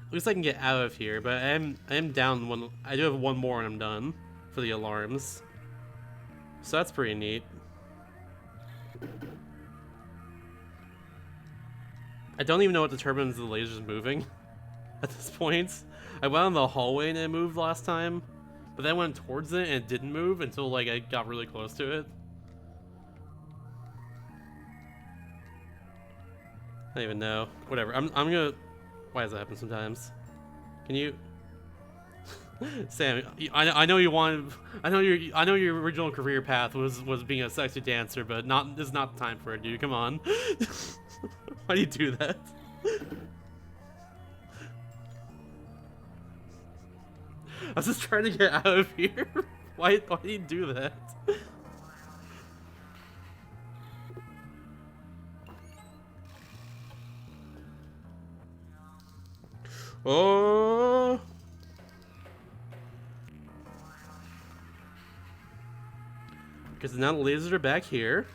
At least I can get out of here, but I am down one... I do have 1 more and I'm done for the alarms. So that's pretty neat. I don't even know what determines the laser's moving at this point. I went on the hallway and it moved last time, but then I went towards it and it didn't move until like I got really close to it. I don't even know. Whatever. I'm gonna... Why does that happen sometimes? Can you... Sam, I know you wanted... I know your original career path was being a sexy dancer, but this is not the time for it, dude. Come on. Why do you do that? I was just trying to get out of here. Why do you do that? Oh! Because now the lasers are back here.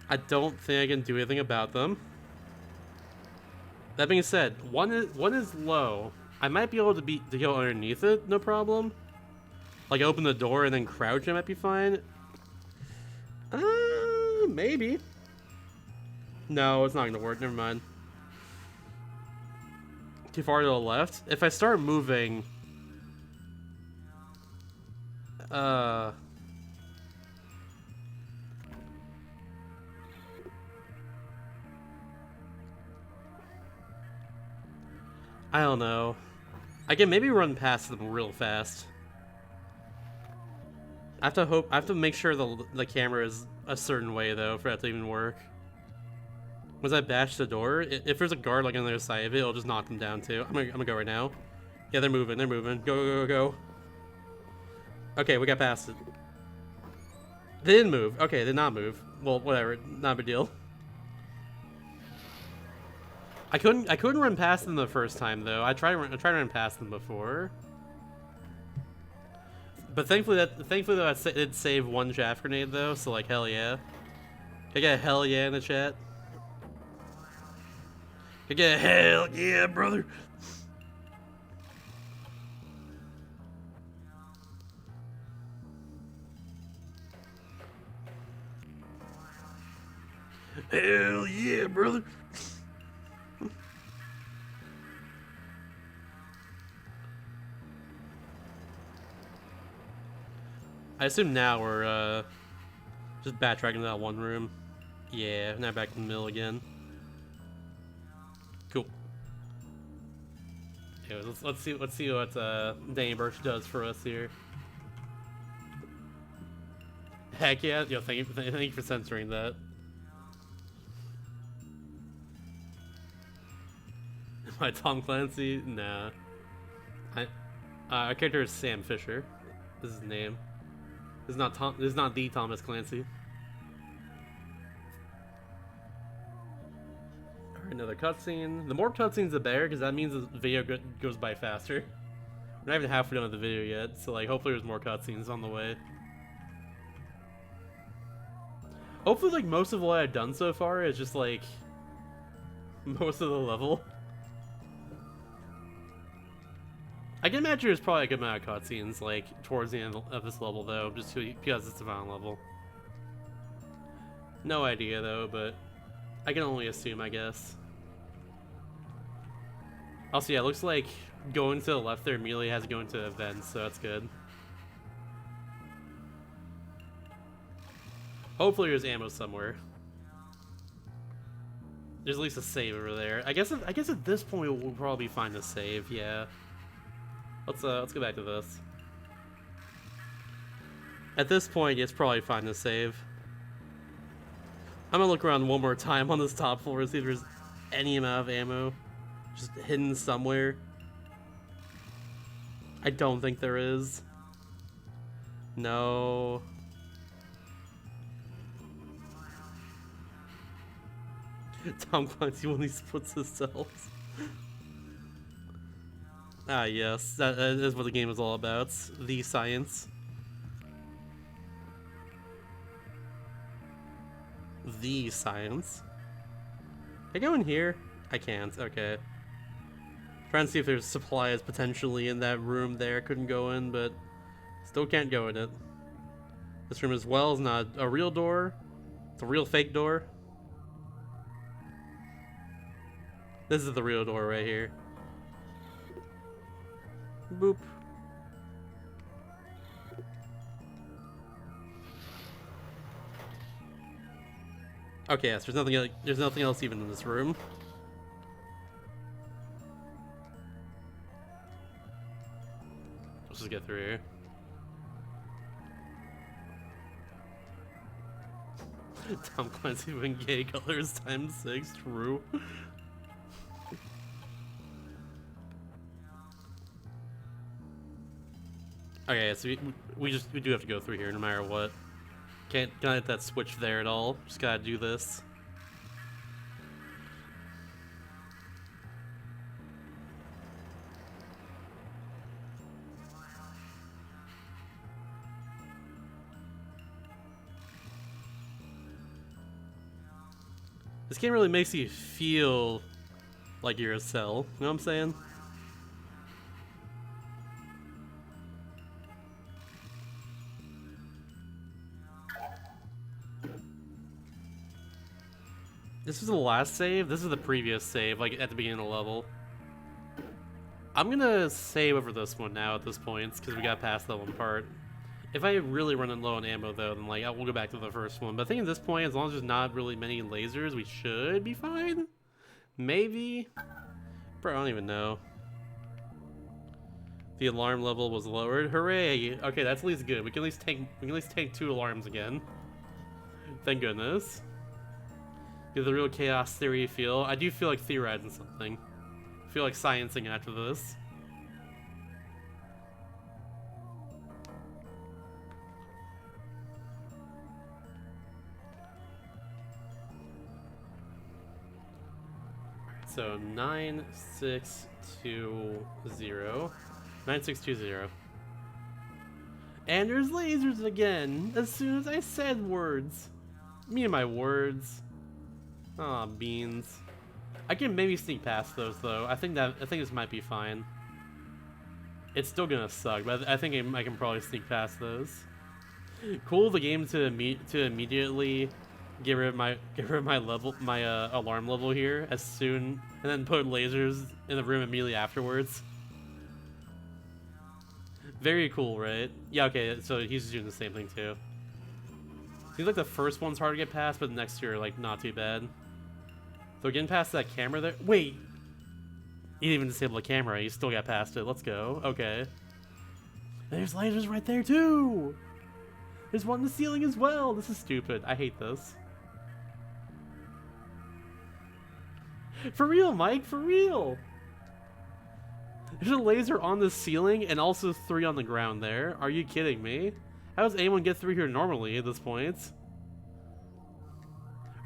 I don't think I can do anything about them. That being said, one is low. I might be able to go underneath it, no problem. Like open the door and then crouch, I might be fine. Maybe. No, it's not gonna work. Never mind. Too far to the left. If I start moving, I don't know. I can maybe run past them real fast. I have to make sure the camera is a certain way though for that to even work. Once I bash the door, if there's a guard like on the other side of it, it'll just knock them down too. I'm gonna go right now. Yeah, they're moving. They're moving. Go, go, go, go. Okay, we got past it. They didn't move. Okay, they did not move. Well, whatever. Not a big deal. I couldn't run past them the first time though. I tried to run past them before. But thankfully though I did save 1 chaff grenade though, so like hell yeah. Can I get a hell yeah in the chat? Can I get a hell yeah, brother? Hell yeah, brother. I assume now we're just backtracking to that one room. Yeah, now back to the mill again. Cool. Anyways, let's see what Danny Birch does for us here. Heck yeah! Yo, thank you for censoring that. Am I Tom Clancy? Nah. Our character is Sam Fisher. This is his name. This is not the Thomas Clancy. Alright, another cutscene. The more cutscenes the better, because that means the video goes by faster. We're not even halfway done with the video yet, so like hopefully there's more cutscenes on the way. Hopefully like most of what I've done so far is just like most of the level. I can imagine there's probably a good amount of cutscenes, like, towards the end of this level, though, just because it's a final level. No idea, though, but I can only assume, I guess. Also, yeah, it looks like going to the left there immediately has to go into events, so that's good. Hopefully there's ammo somewhere. There's at least a save over there. I guess at this point we'll probably find a save. Yeah. Let's go back to this. At this point, it's probably fine to save. I'm gonna look around one more time on this top floor to see if there's any amount of ammo just hidden somewhere. I don't think there is. No. Tom Clancy when he splits his cells. Ah, yes, that is what the game is all about. The science. The science. Can I go in here? I can't. Okay. Trying to see if there's supplies potentially in that room there. Couldn't go in, but still can't go in it. This room as well is not a real door. It's a real fake door. This is the real door right here. Boop. Okay, yes, there's nothing else even in this room. Let's just get through here. Tom Clancy when gay colors times 6, true. Okay, so we do have to go through here no matter what. Can't hit that switch there at all. Just gotta do this. This game really makes you feel like you're a cell. You know what I'm saying? This was the last save? This is the previous save, like at the beginning of the level. I'm gonna save over this one now at this point, because we got past that one part. If I really run low on ammo though, then like we'll go back to the first one. But I think at this point, as long as there's not really many lasers, we should be fine. Maybe? Bro, I don't even know. The alarm level was lowered. Hooray! Okay, that's at least good. We can at least take 2 alarms again. Thank goodness. Give the real chaos theory feel. I do feel like theorizing something. I feel like sciencing after this. So 9620. 9620. And there's lasers again. As soon as I said words. Me and my words. Aw, beans. I can maybe sneak past those though. I think this might be fine. It's still gonna suck, but I think I can probably sneak past those. Cool the game to immediately get rid of my alarm level here as soon, and then put lasers in the room immediately afterwards. Very cool, right? Yeah, okay, so he's just doing the same thing too. Seems like the first one's hard to get past, but the next two are like not too bad. So getting past that camera there. Wait! He didn't even disable the camera, he still got past it. Let's go. Okay. There's lasers right there too! There's one in the ceiling as well! This is stupid. I hate this. For real, Mike, for real! There's a laser on the ceiling and also 3 on the ground there. Are you kidding me? How does anyone get through here normally at this point?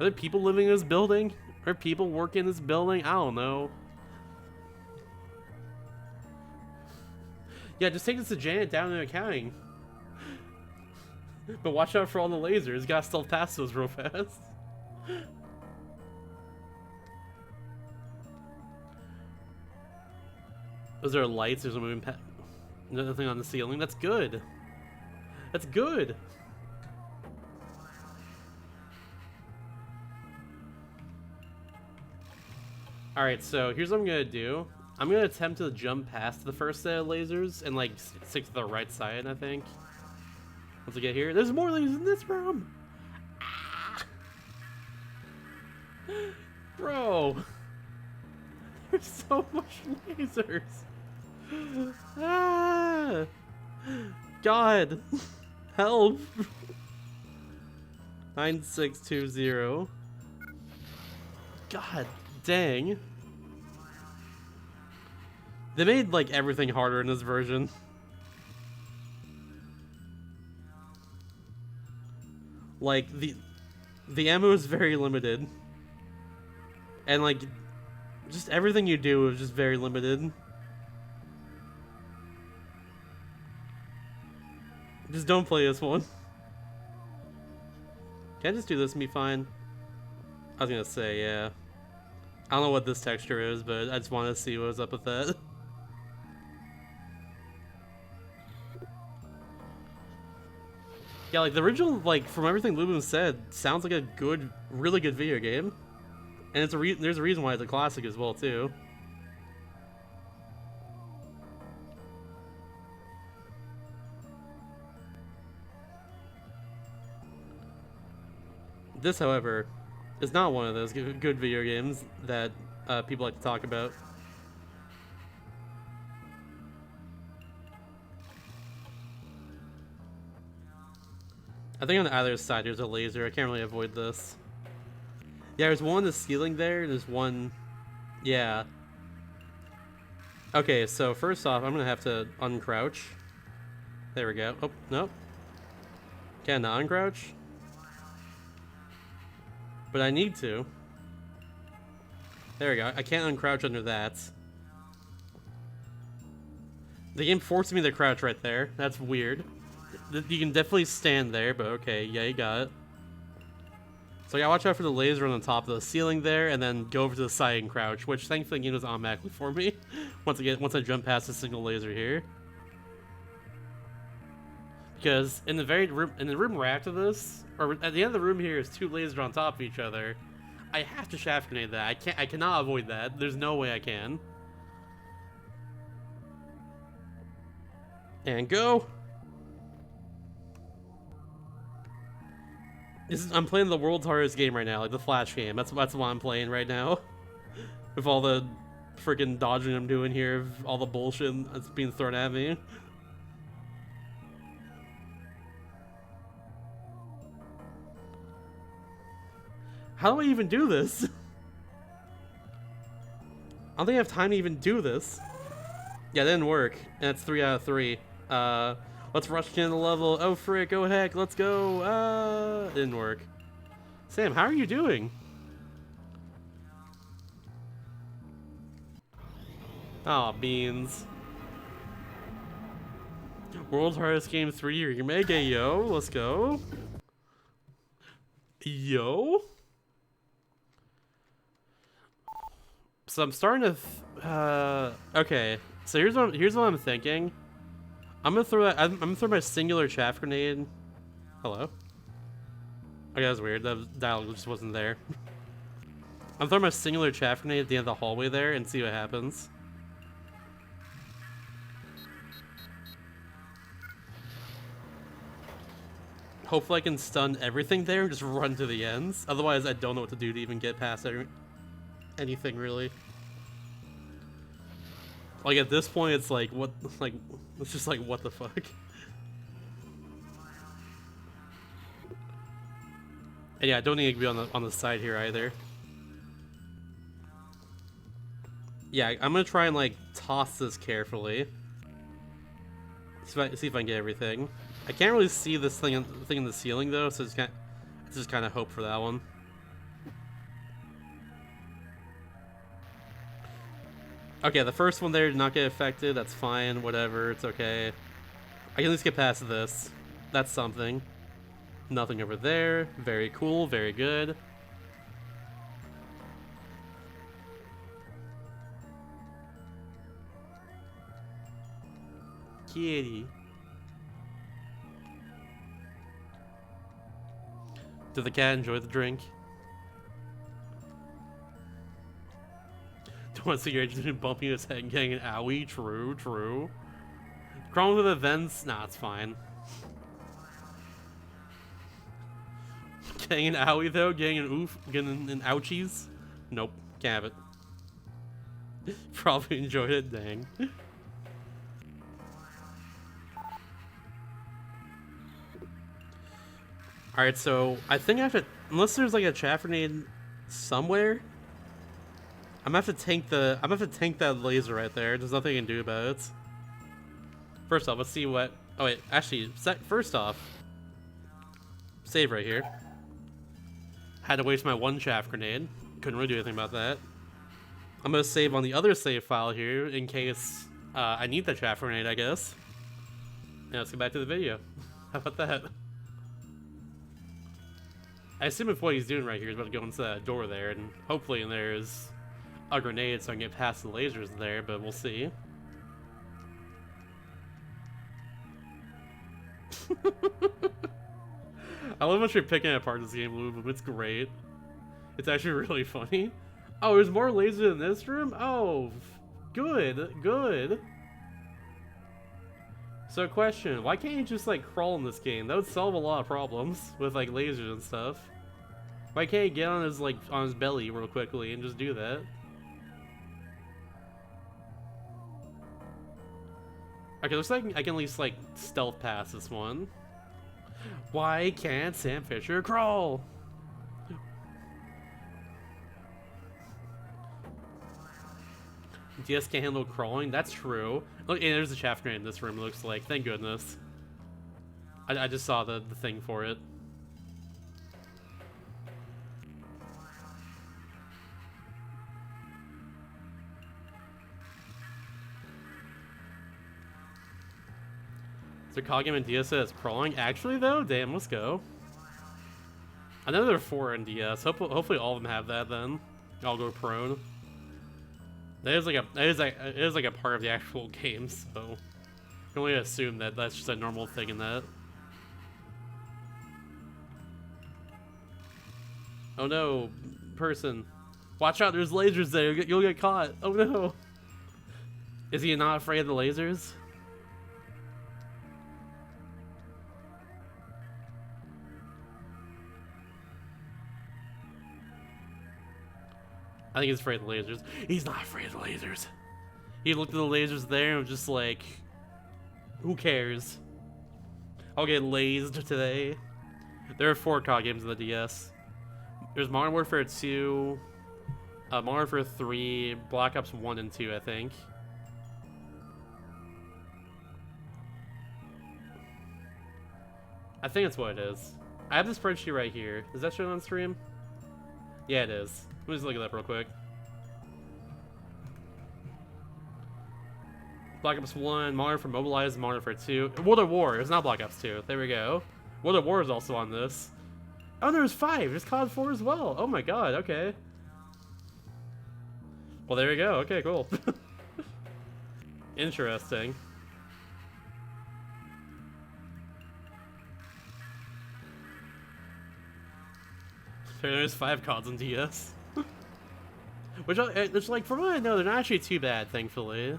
Are there people living in this building? Are people working in this building? I don't know. Yeah, just take this to Janet down in accounting. But watch out for all the lasers. Gotta stealth past those real fast. Is there lights? There's a moving nothing on the ceiling. That's good. That's good. Alright, so here's what I'm gonna do. I'm gonna attempt to jump past the first set of lasers and like stick to the right side, I think. Once I get here, there's more lasers in this room. Bro! There's so much lasers! Ah! God! Help! 9620. God dang. They made like everything harder in this version. Like the ammo is very limited. And like just everything you do is just very limited. Just don't play this one. Can I just do this and be fine? I was gonna say, yeah. I don't know what this texture is, but I just want to see what was up with that. Yeah, like the original, like from everything Lubin said, sounds like a good, really good video game, and it's there's a reason why it's a classic as well too. This, however, is not one of those good video games that people like to talk about. I think on either side there's a laser. I can't really avoid this. Yeah, there's one on the ceiling there. There's one... Yeah. Okay, so first off, I'm going to have to uncrouch. There we go. Oh, nope. Can I uncrouch? But I need to. There we go. I can't uncrouch under that. The game forced me to crouch right there. That's weird. You can definitely stand there, but okay. Yeah, you got it. So I gotta watch out for the laser on the top of the ceiling there, and then go over to the side and crouch, which thankfully the game does automatically for me once I jump past the single laser here. Because in the room right after this, or at the end of the room here, is two lasers on top of each other. I have to shaft grenade that. I cannot avoid that. There's no way I can. And go. I'm playing the world's hardest game right now, like the Flash game. That's what I'm playing right now. With all the freaking dodging I'm doing here, all the bullshit that's being thrown at me. How do I even do this? I don't think I have time to even do this. Yeah, it didn't work. And it's 3 out of 3. Let's rush into the level. Oh frick, oh heck, let's go. It didn't work. Sam, how are you doing? Aw, beans. World's Hardest Game 3 remake, yo, let's go. Yo? So I'm starting to, okay. So here's what I'm thinking. I'm gonna throw my singular chaff grenade. Hello? Okay, that was weird. That dialogue just wasn't there. I'm throwing my singular chaff grenade at the end of the hallway there and see what happens. Hopefully I can stun everything there and just run to the ends. Otherwise, I don't know what to do to even get past anything really. Like at this point, it's like what? Like it's just like what the fuck. And yeah, I don't need to be on the side here either. Yeah, I'm gonna try and like toss this carefully. See if I can get everything. I can't really see this thing in the ceiling though, so it's just kind of hope for that one. Okay, the first one there did not get affected. That's fine. Whatever. It's okay. I can at least get past this. That's something. Nothing over there. Very cool. Very good. Kitty. Did the cat enjoy the drink? Don't want to see your agent bumping his head and getting an owie. True, true. Crawling with the vents? Nah, it's fine. Getting an owie though, getting an oof, getting an ouchies. Nope, can't have it. Probably enjoyed it, dang. Alright, so I think I have to, unless there's like a chaff grenade somewhere, I'm gonna have to tank that laser right there. There's nothing I can do about it. First off, let's see what, oh wait, actually, first off, save right here. Had to waste my one chaff grenade. Couldn't really do anything about that. I'm gonna save on the other save file here in case I need the chaff grenade, I guess. Now let's get back to the video. How about that? I assume if what he's doing right here is about to go into that door there, and hopefully there's a grenade so I can get past the lasers there, but we'll see. I love how you're picking apart this game, Lube. It's great. It's actually really funny. Oh, there's more lasers in this room? Oh, good, good. So question, why can't you just like crawl in this game? That would solve a lot of problems with like lasers and stuff. Why can't you get on his like on his belly real quickly and just do that? Okay, looks like I can at least like stealth past this one. Why can't Sam Fisher crawl? DS can't handle crawling? That's true. Look, and there's a chaff grenade in this room, it looks like. Thank goodness. I just saw the thing for it. So Kagem and DS is crawling? Actually though? Damn, let's go. I know there are 4 in DS. Hopefully all of them have that then. I'll go prone. That is like a part of the actual game, so you can only assume that that's just a normal thing in that. Oh no, person. Watch out, there's lasers there, you'll get caught. Oh no. Is he not afraid of the lasers? I think he's afraid of the lasers. He's not afraid of the lasers. He looked at the lasers there and was just like, who cares? I'll get lased today. There are 4 COD games in the DS. There's Modern Warfare 2, Modern Warfare 3, Black Ops 1 and 2, I think. I think that's what it is. I have the spreadsheet right here. Is that shown on stream? Yeah, it is. Let me just look it up real quick. Black Ops 1, Modern Warfare Mobilized, Modern Warfare 2. World at War, it's not Black Ops 2. There we go. World at War is also on this. Oh, there's 5. There's COD 4 as well. Oh my god, okay. Well, there we go. Okay, cool. Interesting. There's 5 CODs on DS. Which, like, from what I know, they're not actually too bad, thankfully.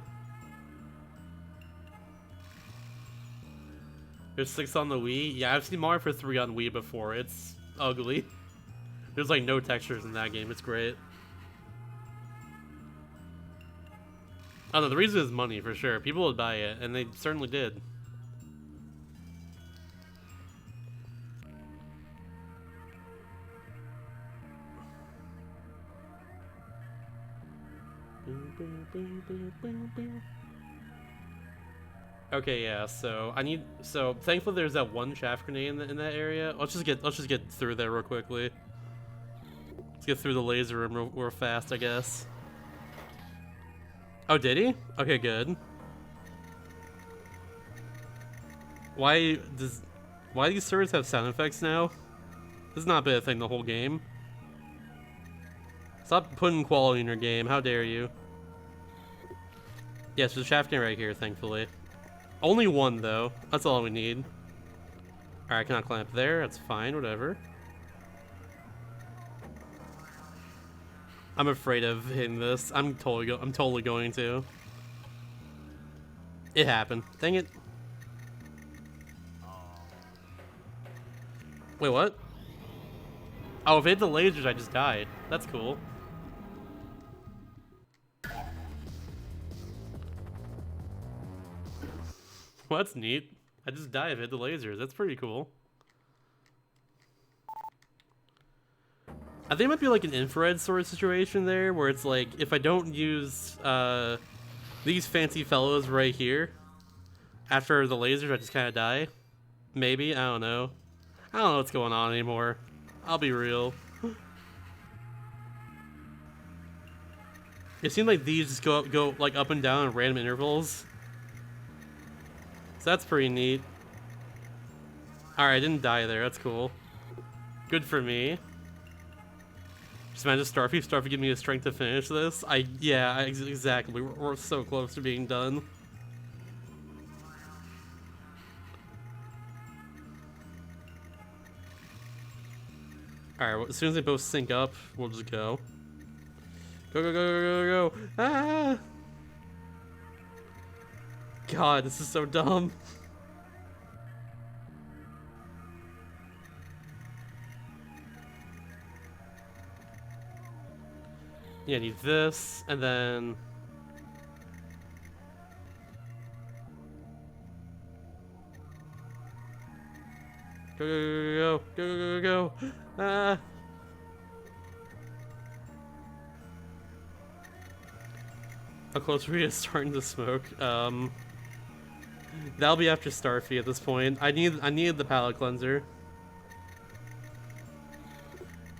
There's 6 on the Wii. Yeah, I've seen Mario for 3 on Wii before. It's ugly. There's, like, no textures in that game. It's great. I don't know, the reason is money, for sure. People would buy it, and they certainly did. Okay, yeah. So I need. So thankfully, there's that one chaff grenade in that area. Let's just get through there real quickly. Let's get through the laser room real fast, I guess. Oh, did he? Okay, good. Why do these servers have sound effects now? This has not been a thing the whole game. Stop putting quality in your game. How dare you? Yes, there's a chaff grenade right here, thankfully. Only one, though. That's all we need. Alright, I cannot climb up there. That's fine, whatever. I'm afraid of hitting this. I'm totally going to. It happened. Dang it. Wait, what? Oh, if it hit the lasers, I just died. That's cool. Well, that's neat. I just died if it hit the lasers. That's pretty cool. I think it might be like an infrared sort of situation there, where it's like, if I don't use these fancy fellows right here, after the lasers, I just kind of die. Maybe, I don't know. I don't know what's going on anymore. I'll be real. It seemed like these just go like up and down in random intervals. So that's pretty neat. Alright, I didn't die there, that's cool. Good for me. Just imagine Starfy give me the strength to finish this. Yeah, exactly. We're so close to being done. Alright, well, as soon as they both sync up, we'll just go. Go, go, go, go, go, go. Ah! God, this is so dumb. Yeah, I need this, and then... Go, go, go, go, go, go, go, go. Ah! How close are we to starting to smoke? That'll be after Starfy at this point. I need the palate cleanser.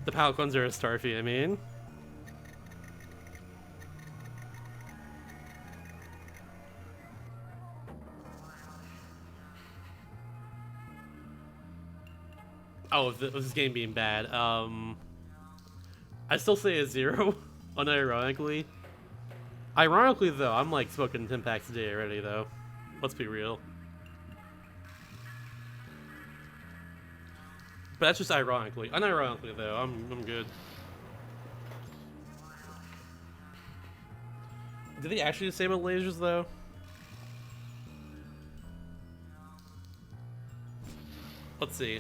The palate cleanser is Starfy, I mean. Oh, this game being bad. I still say a 0, unironically. Ironically, though, I'm like smoking 10 packs a day already, though. Let's be real. But that's just ironically. Unironically, though, I'm good. Did they actually disable lasers, though? Let's see.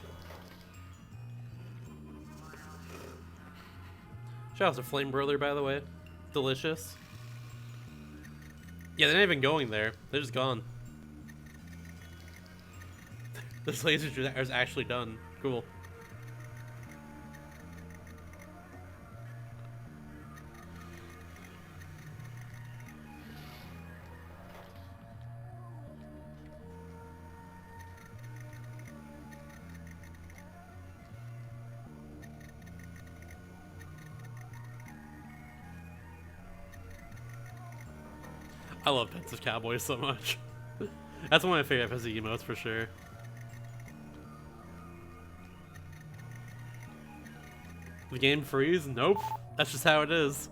Shout out to Flame Brother, by the way. Delicious. Yeah, they're not even going there. They're just gone. This laser is actually done. Cool. I love Pensive Cowboys so much. That's one of my favorite FSE emotes for sure. The game freeze? Nope. That's just how it is.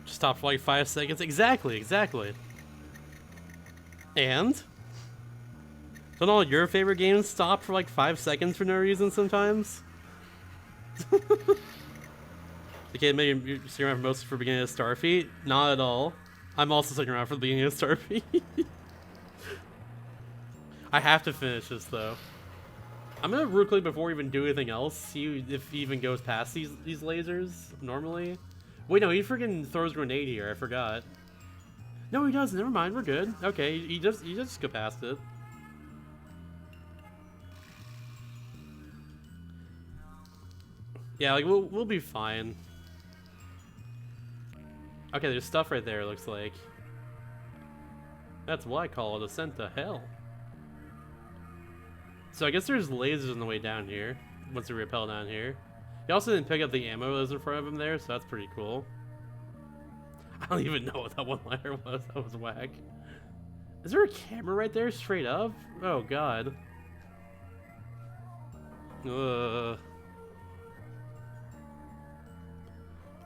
Just stop for like 5 seconds. Exactly. And? Don't all your favorite games stop for like 5 seconds for no reason sometimes? Okay, maybe you're sticking around for mostly for beginning of Starfy? Not at all. I'm also sticking around for the beginning of Starfy. I have to finish this though. I'm gonna real quick before we even do anything else, see if he even goes past these lasers normally. Wait, no, he freaking throws a grenade here. I forgot. No, he doesn't. Never mind. We're good. Okay, he just go past it. Yeah, like we'll be fine. Okay, there's stuff right there. Looks like. That's what I call a descent to hell. So I guess there's lasers on the way down here. Once we rappel down here, he also didn't pick up the ammo that was in front of him there, so that's pretty cool. I don't even know what that one-liner was. That was whack. Is there a camera right there straight up? Oh, God. I know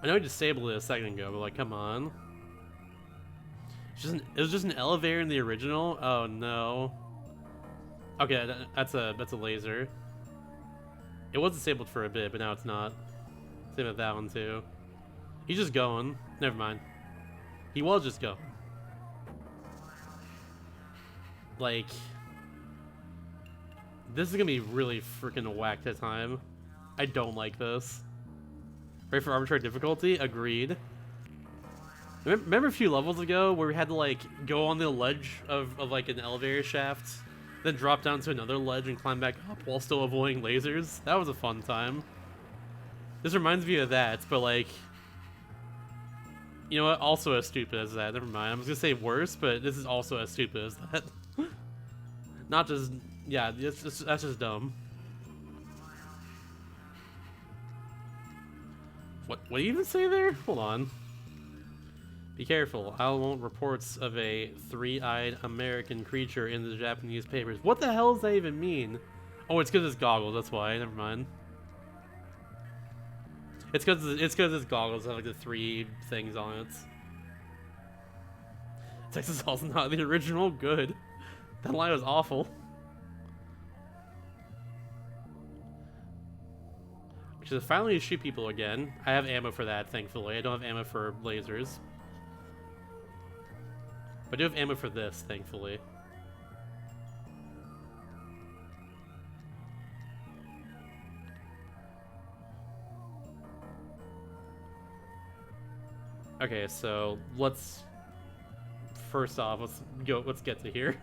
I disabled it a second ago, but like, come on. It was just an elevator in the original? Oh, no. Okay, that's a laser. It was disabled for a bit, but now it's not. Same with that one too. He's just going. Never mind. He was just going. Like, this is gonna be really freaking whacked at time. I don't like this. Ready for arbitrary difficulty? Agreed. Remember a few levels ago where we had to like go on the ledge of like an elevator shaft, then drop down to another ledge and climb back up while still avoiding lasers? That was a fun time. This reminds me of that, but like, you know what? Also as stupid as that. Never mind. I was gonna say worse, but this is also as stupid as that. Not just, yeah, that's just dumb. What do you even say there? Hold on. Be careful. I want reports of a three-eyed American creature in the Japanese papers. What the hell does that even mean? Oh, it's because it's goggles. That's why. Never mind. It's because his goggles have like the three things on it. Texas Hall's not the original. Good. That line was awful. Which is finally shoot people again. I have ammo for that, thankfully. I don't have ammo for lasers. But I do have ammo for this, thankfully. Okay, so let's first off let's get to here.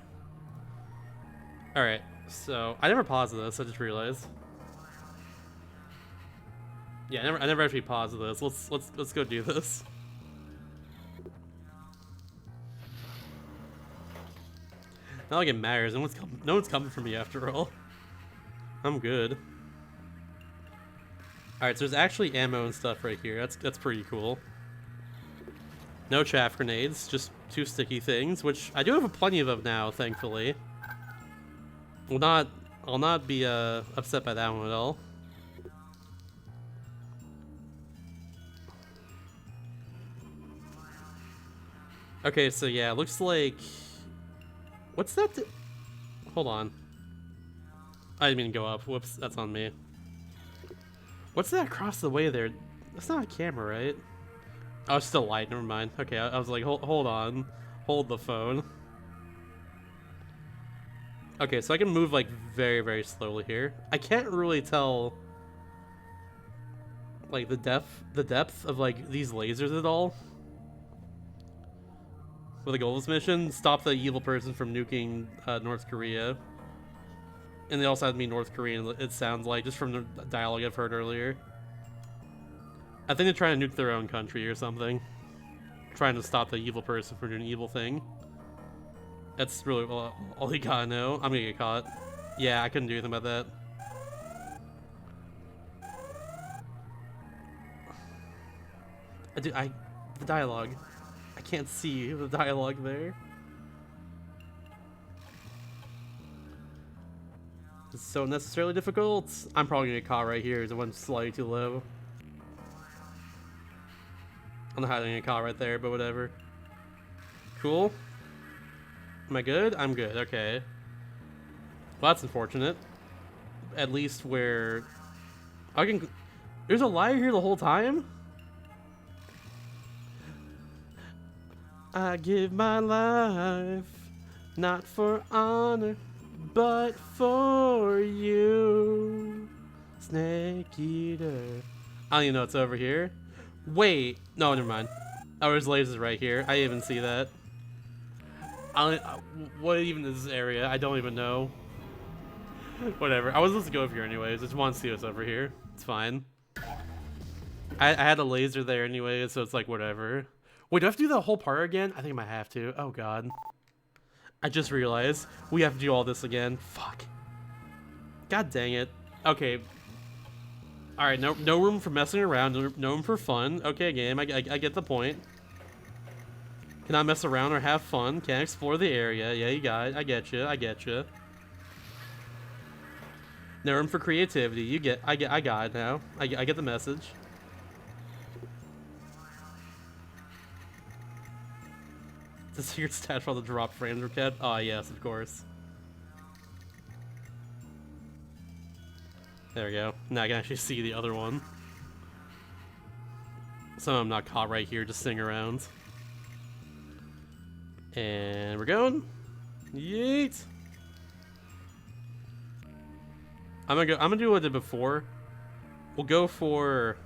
Alright, so I never paused this, I just realized. Yeah, I never actually paused this. Let's go do this. Not like it matters. No one's coming for me after all. I'm good. Alright, so there's actually ammo and stuff right here. That's pretty cool. No chaff grenades, just two sticky things, which I do have plenty of them now, thankfully. I'll not be upset by that one at all. Okay, so yeah, looks like... What's that? Hold on. I didn't mean to go up. Whoops, that's on me. What's that across the way there? That's not a camera, right? Oh, it's still light. Never mind. Okay, I was like, hold on. Hold the phone. Okay, so I can move like very, very slowly here. I can't really tell like the depth of like these lasers at all. With the goal of this mission, stop the evil person from nuking North Korea. And they also have to be North Korean, it sounds like, just from the dialogue I've heard earlier. I think they're trying to nuke their own country or something. Trying to stop the evil person from doing an evil thing. That's really all you gotta know. I'm gonna get caught. Yeah, I couldn't do anything about that. The dialogue. I can't see the dialogue there. It's so unnecessarily difficult. I'm probably gonna get caught right here. It went slightly too low. I don't know how to get caught right there, but whatever. Cool. Am I good? I'm good. Okay. Well, that's unfortunate. At least where I can. There's a liar here the whole time. I give my life not for honor, but for you, Snake Eater. I don't even know what's over here. Wait, no, never mind. Oh, there's lasers right here. I didn't even see that. What even is this area? I don't even know. Whatever. I was supposed to go over here anyways. I just want to see what's over here. It's fine. I had a laser there anyways, so it's like whatever. Wait, do I have to do the whole part again? I think I might have to. Oh god. I just realized we have to do all this again. Fuck. God dang it. Okay. Alright, no room for messing around. No room for fun. Okay, game. I get the point. Cannot mess around or have fun. Can't explore the area. Yeah, you got it. I get you. I get you. No room for creativity. You get. I got it now. I get the message. The secret stat for the drop frames were kept. Oh yes, of course. There we go. Now I can actually see the other one. So I'm not caught right here just sitting around. And we're going. Yeet. I'm gonna do what I did before. We'll go for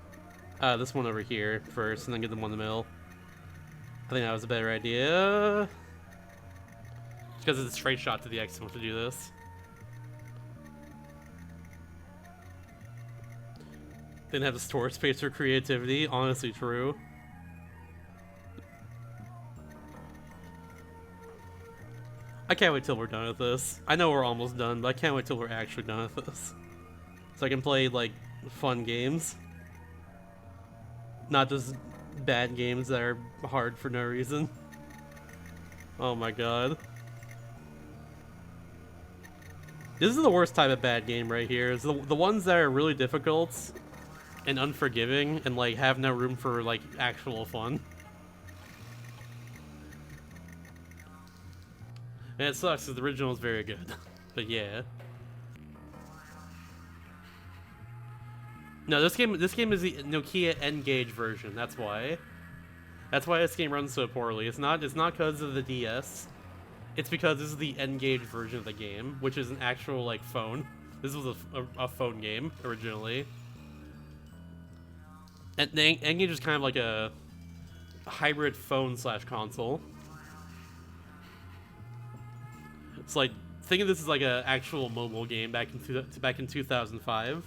this one over here first, and then get them on the middle. I think that was a better idea. Because it's a straight shot to the exit to do this. Didn't have the storage space for creativity. Honestly, true. I can't wait till we're done with this. I know we're almost done, but I can't wait till we're actually done with this. So I can play, like, fun games. Not just bad games that are hard for no reason. Oh my god. This is the worst type of bad game right here. It's the ones that are really difficult and unforgiving and like have no room for like actual fun. And it sucks because the original is very good. But yeah. No, this game is the Nokia N-Gage version. That's why. That's why this game runs so poorly. It's not because of the DS. It's because this is the N-Gage version of the game, which is an actual like phone. This was a phone game originally. And the N-Gage is kind of like a hybrid phone / console. It's like, think of this as like an actual mobile game back in 2005.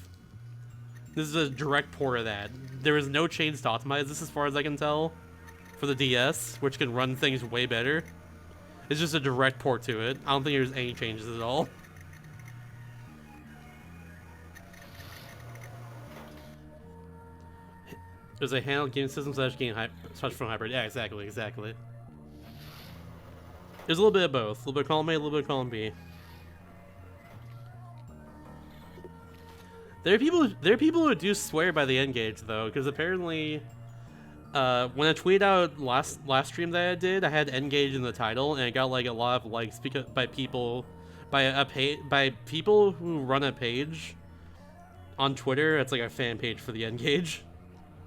This is a direct port of that. There is no chains to optimize this as far as I can tell for the DS, which can run things way better. It's just a direct port to it. I don't think there's any changes at all. There's a handheld game system / game phone hybrid. Yeah, exactly. There's a little bit of both. A little bit of column A, a little bit of column B. There are people who do swear by the N-Gage though, because apparently, when I tweeted out last stream that I did, I had N-Gage in the title, and it got like a lot of likes by people who run a page on Twitter. It's like a fan page for the N-Gage,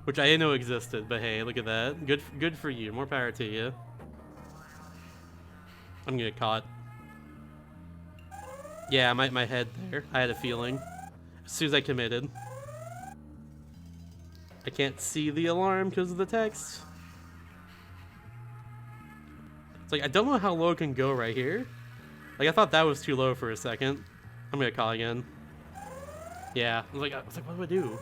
which I didn't know existed. But hey, look at that. Good for you. More power to you. I'm gonna get caught. Yeah, my head there. I had a feeling. As soon as I committed. I can't see the alarm because of the text. It's like, I don't know how low it can go right here. Like, I thought that was too low for a second. I'm gonna call again. Yeah, I was like, what do I do?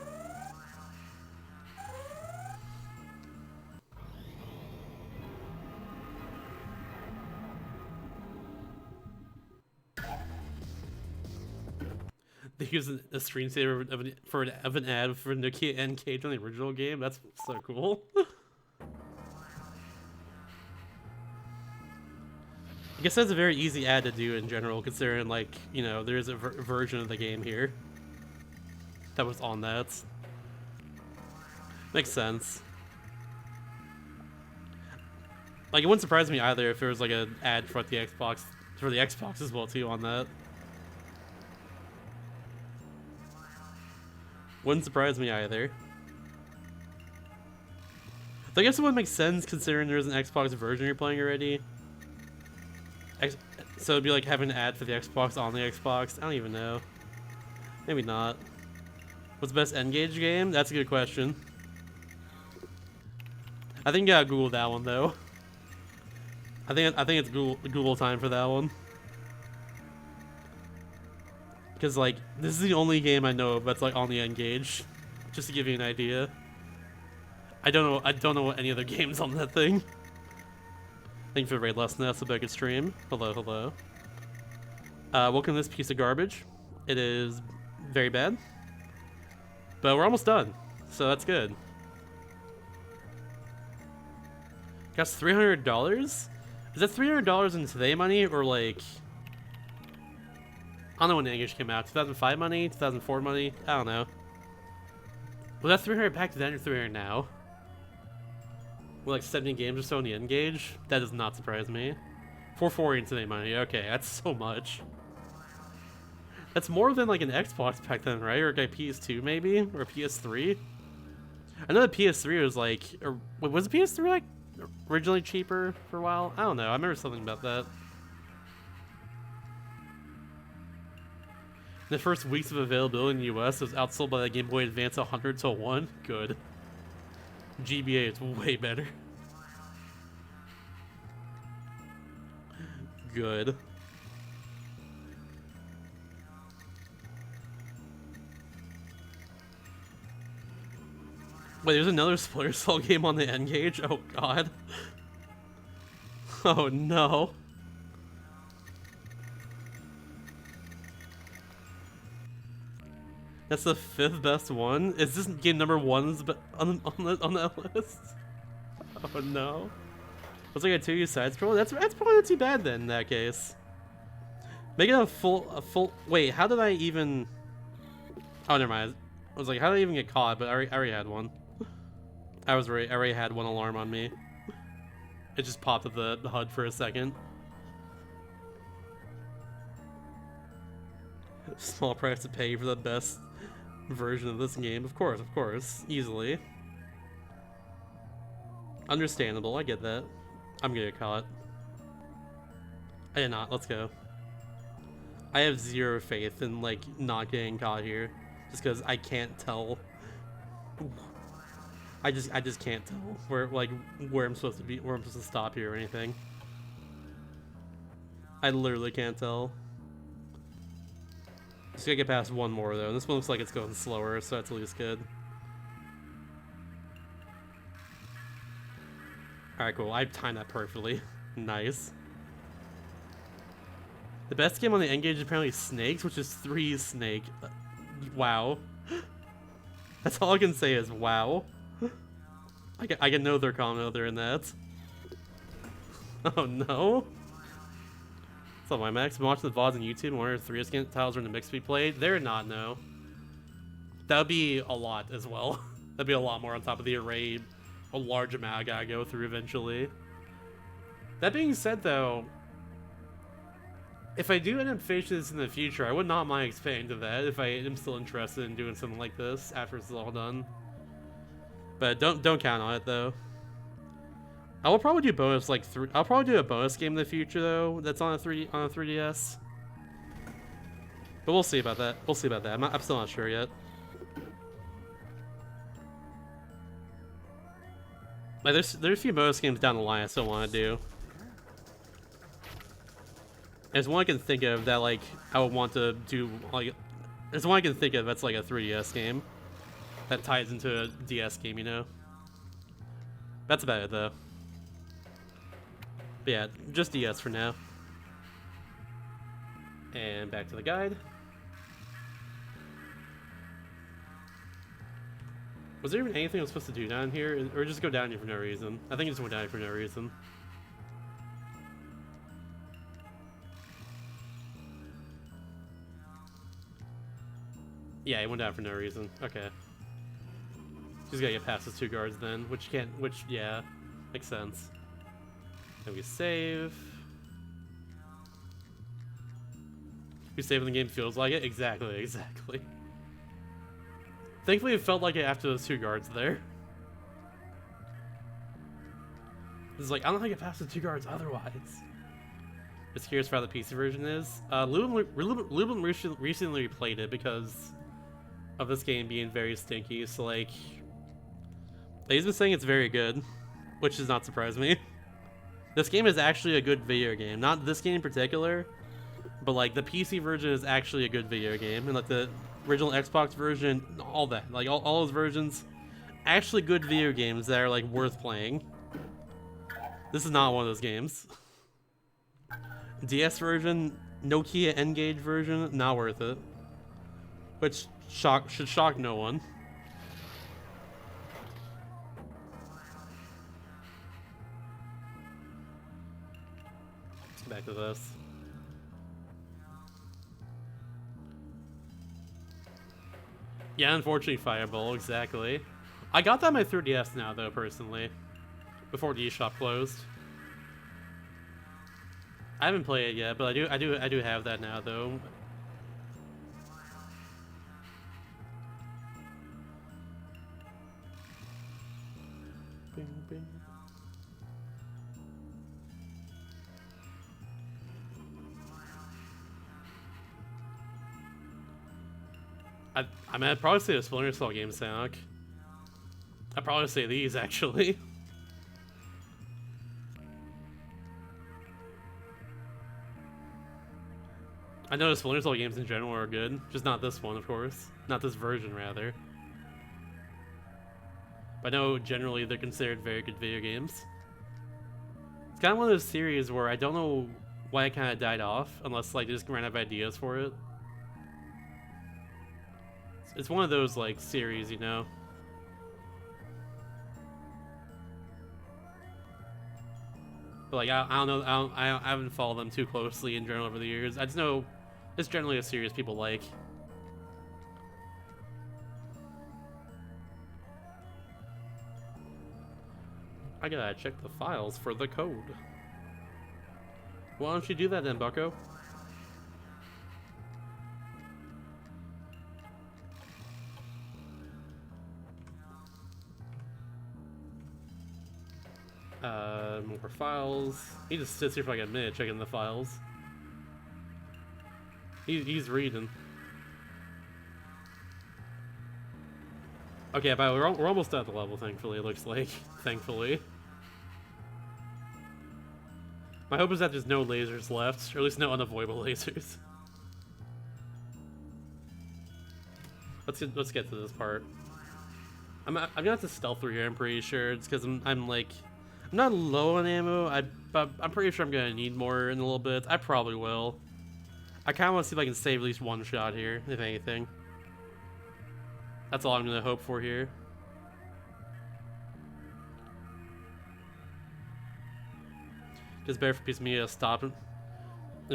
They use a screensaver of an ad for Nokia N-Gage on the original game. That's so cool. I guess that's a very easy ad to do in general, considering like, you know, there's a version of the game here that was on that. Makes sense. Like, it wouldn't surprise me either if there was like an ad for the Xbox as well too on that. Wouldn't surprise me either. I guess it would make sense considering there's an Xbox version you're playing already. So it'd be like having an ad for the Xbox on the Xbox. I don't even know. Maybe not. What's the best N-Gage game? That's a good question. I think you gotta Google that one though. I think it's Google time for that one. Because like, this is the only game I know of that's like on the N-Gage. Just to give you an idea. I don't know what any other games on that thing. Thank you for the raid lesson. That's a good stream. Hello. Welcome to this piece of garbage. It is very bad. But we're almost done. So that's good. Costs $300? Is that $300 in today money or like... I don't know when N-Gage came out. 2005 money? 2004 money? I don't know. Was that 300 back then or 300 now? With like 70 games or so in the N-Gage? That does not surprise me. 440 in today money. Okay, that's so much. That's more than like an Xbox back then, right? Or like a PS2 maybe? Or a PS3? I know the PS3 was like, or was the PS3 like originally cheaper for a while? I don't know. I remember something about that. The first weeks of availability in the US was outsold by the Game Boy Advance 100 to 1. Good. GBA is way better. Good. Wait, there's another Splinter Cell game on the N-Gage? Oh god. Oh no. That's the 5th best one? Is this game number 1's on that list? Oh no. Looks like a 2D side scroll? That's probably not too bad then in that case. Make it a full wait, how did I even oh never mind. I was like, how did I even get caught? But I already had one. I already had one alarm on me. It just popped up the HUD for a second. Small price to pay for the best version of this game. Of course. Easily. Understandable, I get that. I'm gonna get caught. I did not, let's go. I have zero faith in like not getting caught here. Just because I can't tell. I just can't tell where I'm supposed to be, where I'm supposed to stop here or anything. I literally can't tell. Just gotta get past one more though. This one looks like it's going slower, so that's at least good. Alright, cool. I timed that perfectly. Nice. The best game on the N-Gage is apparently Snakes, which is 3 Snake. Wow. That's all I can say is wow. I can know their comment there in that. Oh no. What's up, my Max? Been watching the VODs on YouTube and wondering if 3DS game titles are in the mix to be played. They're not, no. That would be a lot as well. That'd be a lot more on top of the array. A large amount I gotta go through eventually. That being said though, if I do end up finishing this in the future, I would not mind expanding to that if I am still interested in doing something like this after it's all done. But don't count on it though. I will probably do bonus I'll probably do a bonus game in the future though. That's on a 3DS. But we'll see about that. We'll see about that. I'm still not sure yet. Like there's a few bonus games down the line I still want to do. There's one I can think of that like I would want to do like. There's one I can think of that's like a 3DS game that ties into a DS game, you know. That's about it though. But yeah, just DS for now. And back to the guide. Was there even anything I was supposed to do down here? Or just go down here for no reason? I think it just went down here for no reason. Yeah, it went down for no reason. Okay. Just gotta get past those 2 guards then, yeah, makes sense. Then we save. We save when the game feels like it? Exactly. Thankfully, it felt like it after those 2 guards there. It's like, I don't think I passed the 2 guards otherwise. Just curious for how the PC version is. Lubin recently replayed it because of this game being very stinky, so like... He's been saying it's very good, which does not surprise me. This game is actually a good video game. Not this game in particular, but like the PC version is actually a good video game. And like the original Xbox version, all that. Like all those versions, actually good video games that are like worth playing. This is not one of those games. DS version, Nokia N-Gage version, not worth it. Which should shock no one. Let's get back to this. Yeah, unfortunately Fireball, exactly. I got that on my 3DS now though, personally. Before the eShop closed. I haven't played it yet, but I do have that now though. bing, bing. I mean, I'd probably say the Splinter Cell games suck. I'd probably say these, actually. I know the Splinter Cell games in general are good, just not this one, of course. Not this version, rather. But I know generally they're considered very good video games. It's kind of one of those series where I don't know why it kind of died off, unless like they just ran out of ideas for it. It's one of those like series, you know. But like I don't know, I haven't followed them too closely in general over the years. I just know it's generally a series people like. I gotta check the files for the code. Why don't you do that then, bucko? More files. He just sits here for like a minute checking the files. He's reading. Okay, but we're almost at the level, thankfully, it looks like. Thankfully. My hope is that there's no lasers left, or at least no unavoidable lasers. Let's get to this part. I'm gonna have to stealth through here, I'm pretty sure. It's because I'm like... I'm not low on ammo, but I'm pretty sure I'm gonna need more in a little bit. I probably will. I kinda wanna see if I can save at least one shot here, if anything. That's all I'm gonna hope for here. Just better for piece of media to stop in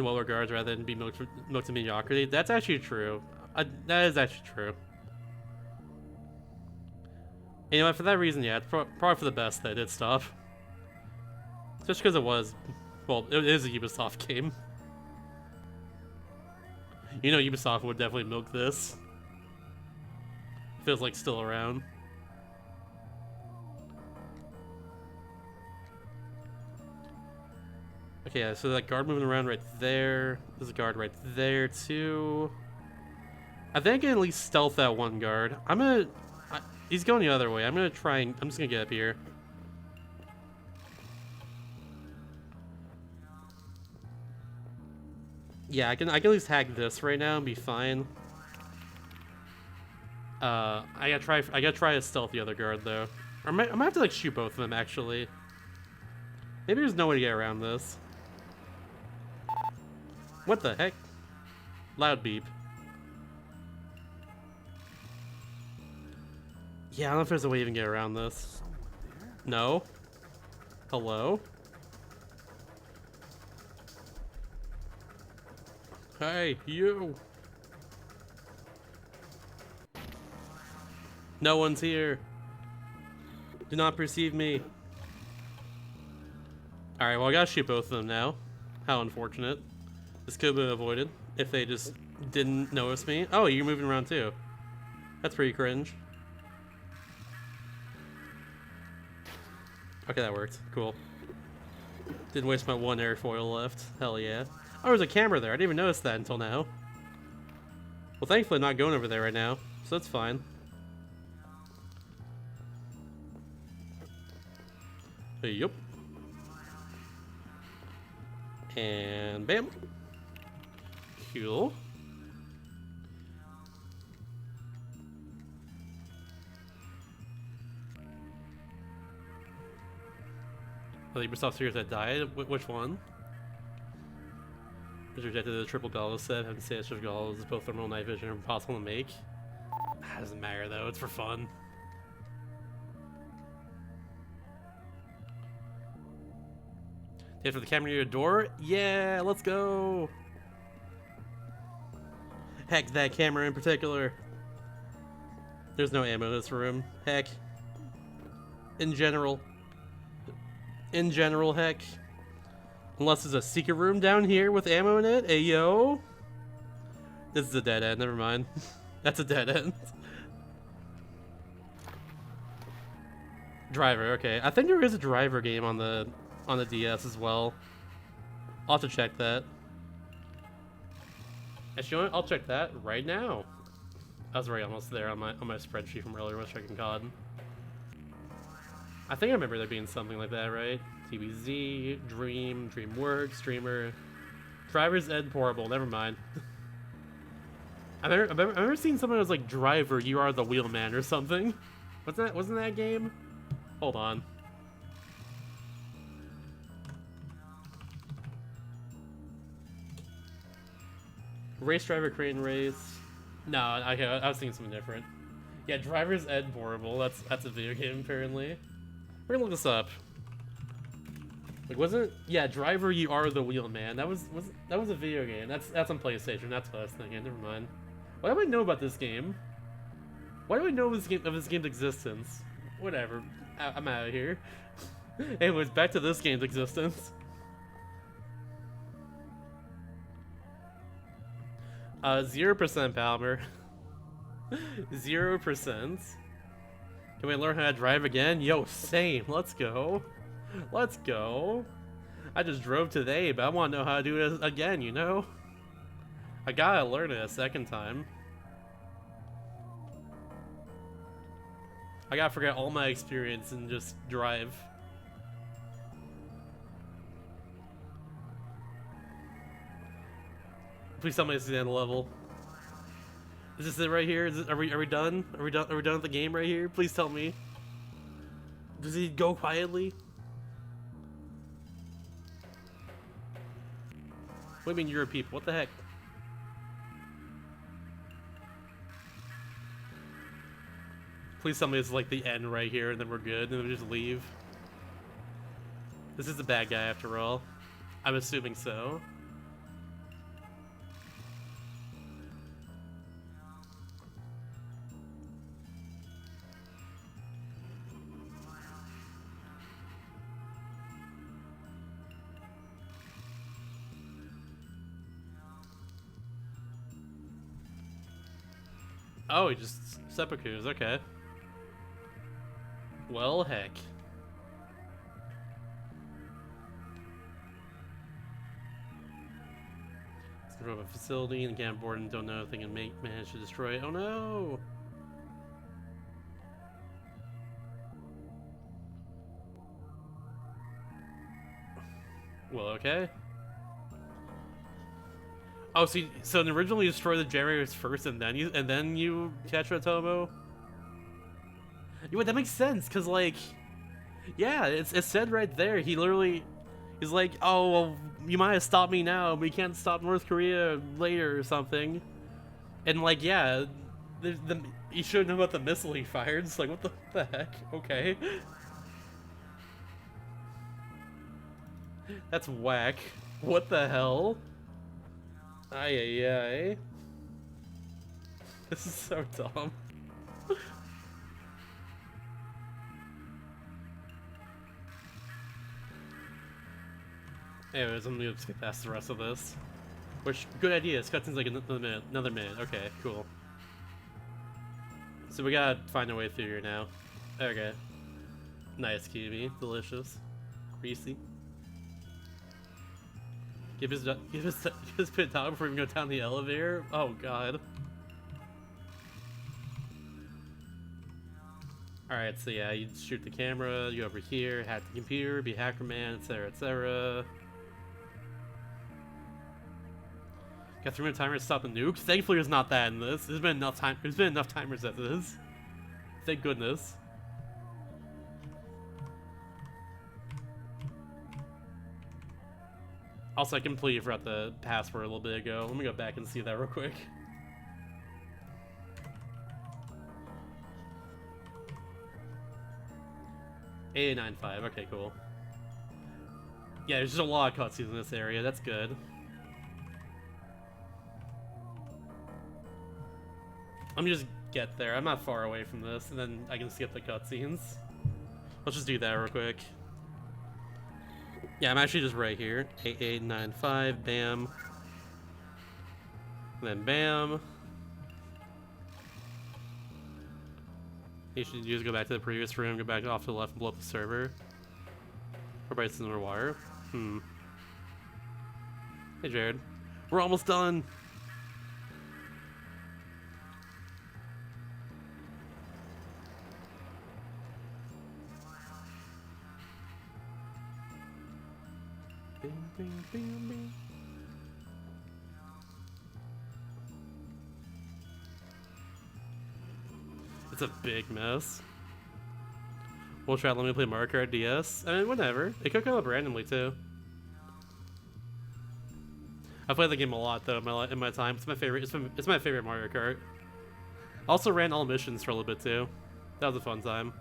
what regards rather than be milked to mediocrity. That's actually true. That is actually true. You know what, for that reason, yeah, it's probably for the best that it did stop. Just because it was, well, it is a Ubisoft game. You know Ubisoft would definitely milk this. Feels like still around. Okay, yeah, so that guard moving around right there. There's a guard right there too. I think I can at least stealth that one guard. He's going the other way. I'm just gonna get up here. Yeah, I can at least hack this right now and be fine. I gotta try to stealth the other guard though. Or I might have to like shoot both of them actually. Maybe there's no way to get around this. What the heck? Loud beep. Yeah, I don't know if there's a way to even get around this. No? Hello? Hey, you! No one's here. Do not perceive me. Alright, well I gotta shoot both of them now. How unfortunate. This could have been avoided if they just didn't notice me. Oh, you're moving around too. That's pretty cringe. Okay, that worked. Cool. Didn't waste my one airfoil left. Hell yeah. Oh, there's a camera there. I didn't even notice that until now. Well, thankfully I'm not going over there right now, so that's fine. Yup. And bam. Cool. Oh, the Ubisoft series that died? Which one? Was rejected the triple gauntlet set. Haven't said triple gauntlet is both thermal night vision and impossible to make. That doesn't matter though, it's for fun. For the camera near your door? Yeah, let's go! Heck, that camera in particular. There's no ammo in this room. Heck. In general. In general, heck. Unless there's a secret room down here with ammo in it. Ayo. This is a dead end, never mind. That's a dead end. Driver, okay. I think there is a driver game on the DS as well. I'll have to check that. Actually, you know what? I'll check that right now. I was already almost there on my spreadsheet from earlier. I was checking COD. I think I remember there being something like that, right? TBZ, Dream, DreamWorks, Dreamer, Driver's Ed Portable. Never mind. I remember seeing something that was like Driver, You Are the Wheelman or something. Wasn't that game? Hold on. Race Driver Crane Race. No, okay, I was thinking something different. Yeah, Driver's Ed Portable. That's a video game apparently. We're gonna look this up. Like, wasn't? Yeah, Driver, You Are the Wheelman. That was a video game. That's on PlayStation. That's what I was thinking. Never mind. Why do I know about this game? Why do I know of this game's existence? Whatever. I'm out of here. Anyways, back to this game's existence. 0% Palmer. 0%. Can we learn how to drive again? Yo, same. Let's go. Let's go. I just drove today, but I want to know how to do it again, you know? I gotta learn it a second time. I gotta forget all my experience and just drive. Please tell me this is the end of the level. Is this it right here? Are we done? Are we done with the game right here? Please tell me. Does he go quietly? What do you mean you're a people? What the heck? Please tell me this is like the end right here and then we're good and we just leave. This is the bad guy after all. I'm assuming so. Oh, he just seppukus, okay. Well, heck. It's from a facility and can't board and don't know if they can manage to destroy it. Oh no! Well, okay. Oh, so originally you destroy the generators first, and then you catch Otomo. You know, that makes sense, cause like, yeah, it's said right there. He's like, oh, well, you might have stopped me now, but you can't stop North Korea later or something. And like, yeah, you should know about the missile he fired. It's like, what the heck? Okay, that's whack. What the hell? Ay ay ay. This is so dumb. Anyways, I'm gonna skip past the rest of this. Which, good idea. This cutscene's like another minute. Okay, cool. So we gotta find our way through here now. Okay. Nice, Kiwi. Delicious. Greasy. Give his pit down before we go down the elevator. Oh god. Alright, so yeah, you shoot the camera, you over here, hack the computer, be hacker man, etc, etc. Got 3 minute timer to stop the nuke. Thankfully there's not that in this. There's been enough timers at this. Thank goodness. Also, I completely forgot the password a little bit ago. Let me go back and see that real quick. A95, okay, cool. Yeah, there's just a lot of cutscenes in this area, that's good. Let me just get there, I'm not far away from this, and then I can skip the cutscenes. Let's just do that real quick. Yeah, I'm actually just right here. 8895, bam. And then bam. You should just go back to the previous room, go back off to the left and blow up the server. Or by another wire. Hey Jared. We're almost done! Bing, bing, bing, bing. It's a big mess. We'll try to let me play Mario Kart DS. I mean, whatever. It could come up randomly too. I played the game a lot though in my time. It's my favorite. It's my favorite Mario Kart. Also ran all missions for a little bit too. That was a fun time.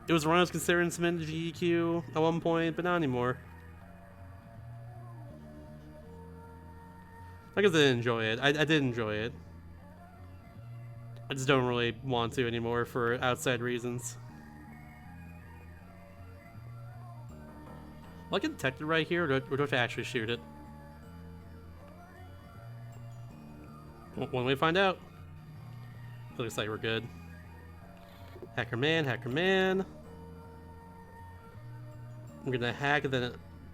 It was one I was considering some GEQ at one point, but not anymore. I guess I did enjoy it. I did enjoy it. I just don't really want to anymore for outside reasons. Will I get detected right here, or do I have to actually shoot it? One way to find out. It looks like we're good. Hacker man, hacker man. I'm gonna hack and then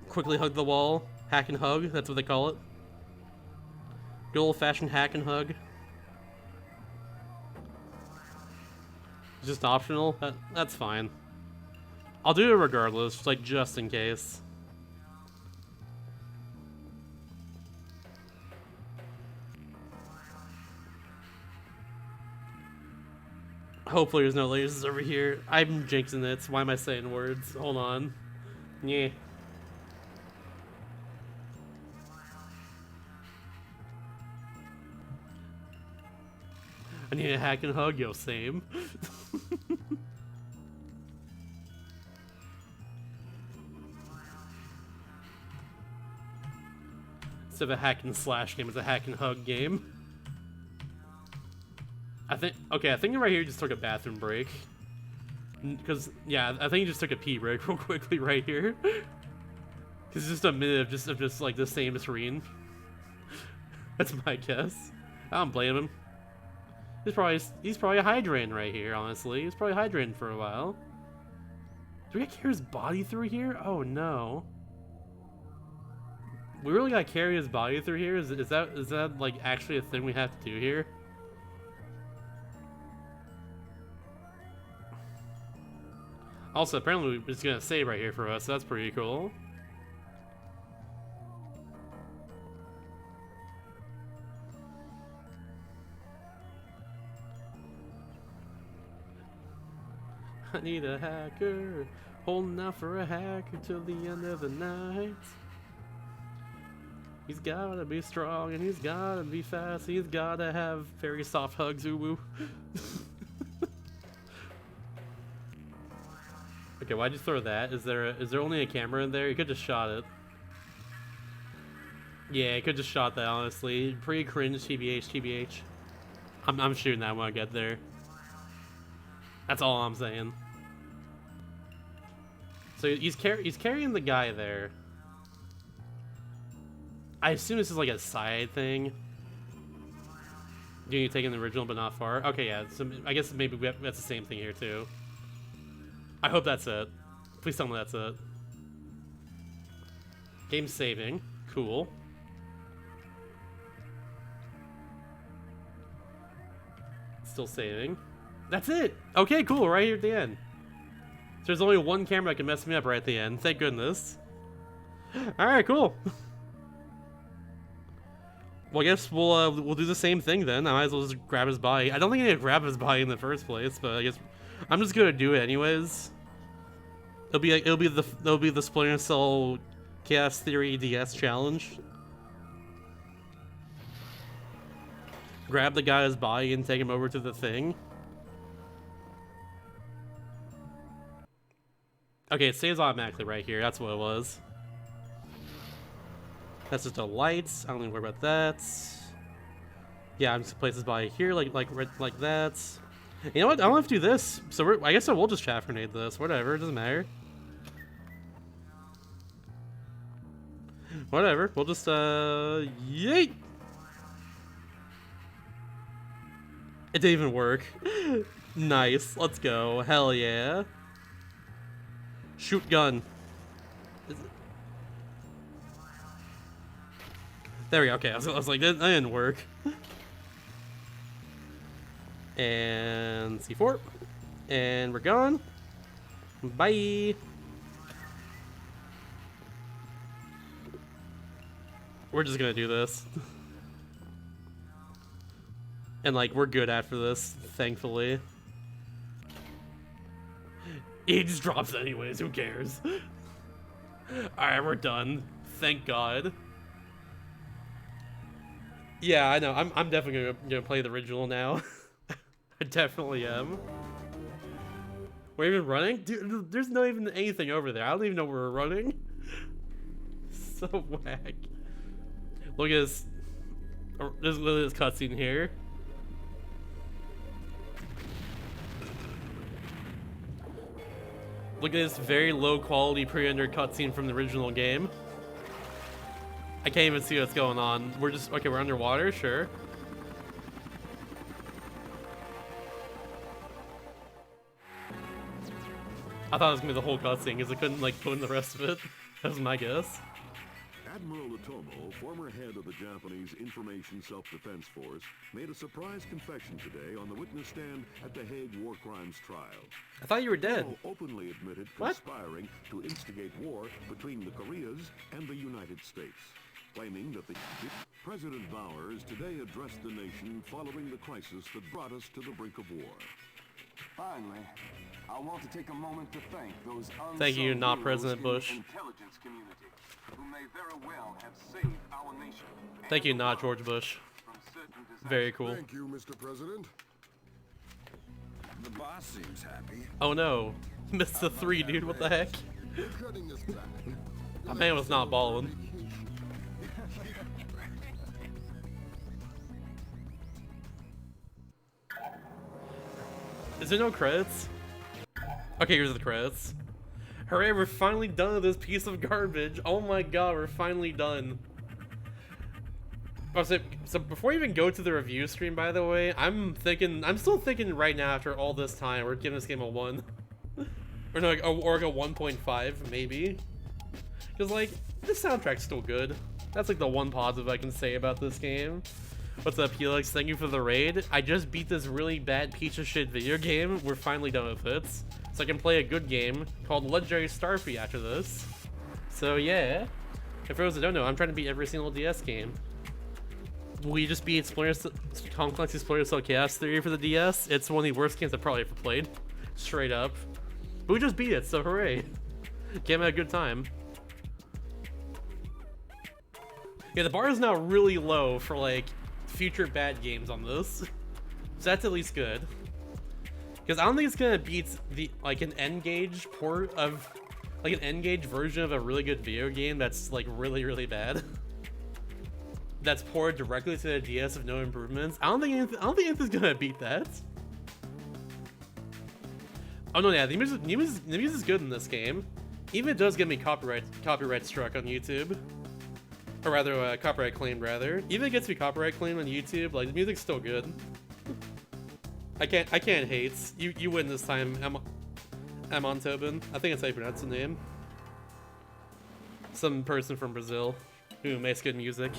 quickly hug the wall. Hack and hug, that's what they call it. Good old-fashioned hack and hug. It's just optional? That's fine. I'll do it regardless, like just in case. Hopefully there's no lasers over here. I'm jinxing it. Why am I saying words? Hold on. Yeah. I need a hack and hug, yo, same. Instead of a hack and slash game, it's a hack and hug game. I think right here just took a bathroom break. Because, yeah, I think he just took a pee break real quickly right here. Because it's just a minute of just like the same screen. That's my guess. I don't blame him. He's probably hydrating right here, honestly. He's probably hydrating for a while. Do we gotta carry his body through here? Oh no. We really gotta carry his body through here? Is that like actually a thing we have to do here? Also, apparently it's gonna save right here for us, so that's pretty cool. I need a hacker, holding out for a hacker till the end of the night. He's gotta be strong and he's gotta be fast. He's gotta have very soft hugs, ooh-woo. Okay, why'd you throw that? Is there only a camera in there? You could just shot it. Yeah, you could just shot that, honestly. Pretty cringe, TBH, TBH. I'm shooting that when I get there. That's all I'm saying. So he's carrying the guy there. I assume this is like a side thing. You're taking the original but not far. Okay, yeah. So I guess maybe that's the same thing here too. I hope that's it. Please tell me that's it. Game saving. Cool. Still saving. That's it! Okay, cool. Right here at the end. So there's only one camera that can mess me up right at the end. Thank goodness. Alright, cool. Well, I guess we'll do the same thing then. I might as well just grab his body. I don't think I need to grab his body in the first place, but I guess I'm just gonna do it anyways. It'll be the Splinter Cell Chaos Theory DS challenge. Grab the guy's body and take him over to the thing. Okay, it saves automatically right here. That's what it was. That's just the lights. I don't need to worry about that. Yeah, I'm just gonna place his body here, like that. You know what? I don't have to do this. So I guess I will just chaff grenade this. Whatever, it doesn't matter. Whatever. We'll just yeet. It didn't even work. Nice. Let's go. Hell yeah. Shoot gun. Is it... There we go. Okay, I was like, that didn't work. And C4. And we're gone. Bye. We're just gonna do this. And like, we're good after this, thankfully. He just drops anyways, who cares? Alright, we're done. Thank God. Yeah, I know. I'm definitely gonna play the original now. I definitely am. We're even running? Dude, there's not even anything over there. I don't even know where we're running. So whack. Look at this. Look at this cutscene here. Look at this very low quality pre-rendered cutscene from the original game. I can't even see what's going on. We're just, okay, we're underwater, sure. I thought it was gonna be the whole cutscene because I couldn't like put in the rest of it. That was my guess. Admiral Otomo, former head of the Japanese Information Self-Defense Force, made a surprise confession today on the witness stand at the Hague War Crimes trial. I thought you were dead. Otomo openly admitted What? conspiring to instigate war between the Koreas and the United States, claiming that the President Bowers today addressed the nation following the crisis that brought us to the brink of war. Finally, I want to take a moment to thank those Thank you, unsung not heroes President in Bush. the intelligence community who may very well have saved our nation. Thank you, not George Bush. From certain disasters. Very cool. Thank you, Mr. President. The boss seems happy. Oh no. Missed the 3, dude. What the heck? Cutting us back. That man was not balling. Is there no credits? Okay, here's the credits. Hooray, we're finally done with this piece of garbage. Oh my god, we're finally done. Oh, so before we even go to the review stream, by the way, I'm still thinking right now after all this time, we're giving this game a 1. Or no, or like a 1.5, maybe. Because, like, the soundtrack's still good. That's, like, the one positive I can say about this game. What's up, Helix? Thank you for the raid. I just beat this really bad piece of shit video game. We're finally done with it. So I can play a good game called Legendary Starfy after this. So, yeah. And for those that don't know, I'm trying to beat every single DS game. We just beat Tom Clancy's Splinter Cell Chaos Theory for the DS. It's one of the worst games I've probably ever played. Straight up. But we just beat it, so hooray. Game had a good time. Yeah, the bar is now really low for, like, future bad games on this. So that's at least good. Because I don't think it's gonna beat the, like, an N-Gage port of, like, an N-Gage version of a really good video game that's, like, really, really bad. That's ported directly to the DS with no improvements. I don't think anything's gonna beat that. Oh no, yeah, the music is good in this game. Even if it does get me copyright struck on YouTube. Or rather, copyright claimed, rather. Even if it gets me copyright claimed on YouTube, like, the music's still good. I can't hate. You win this time, Amon Tobin. I think that's how you pronounce the name. Some person from Brazil who makes good music.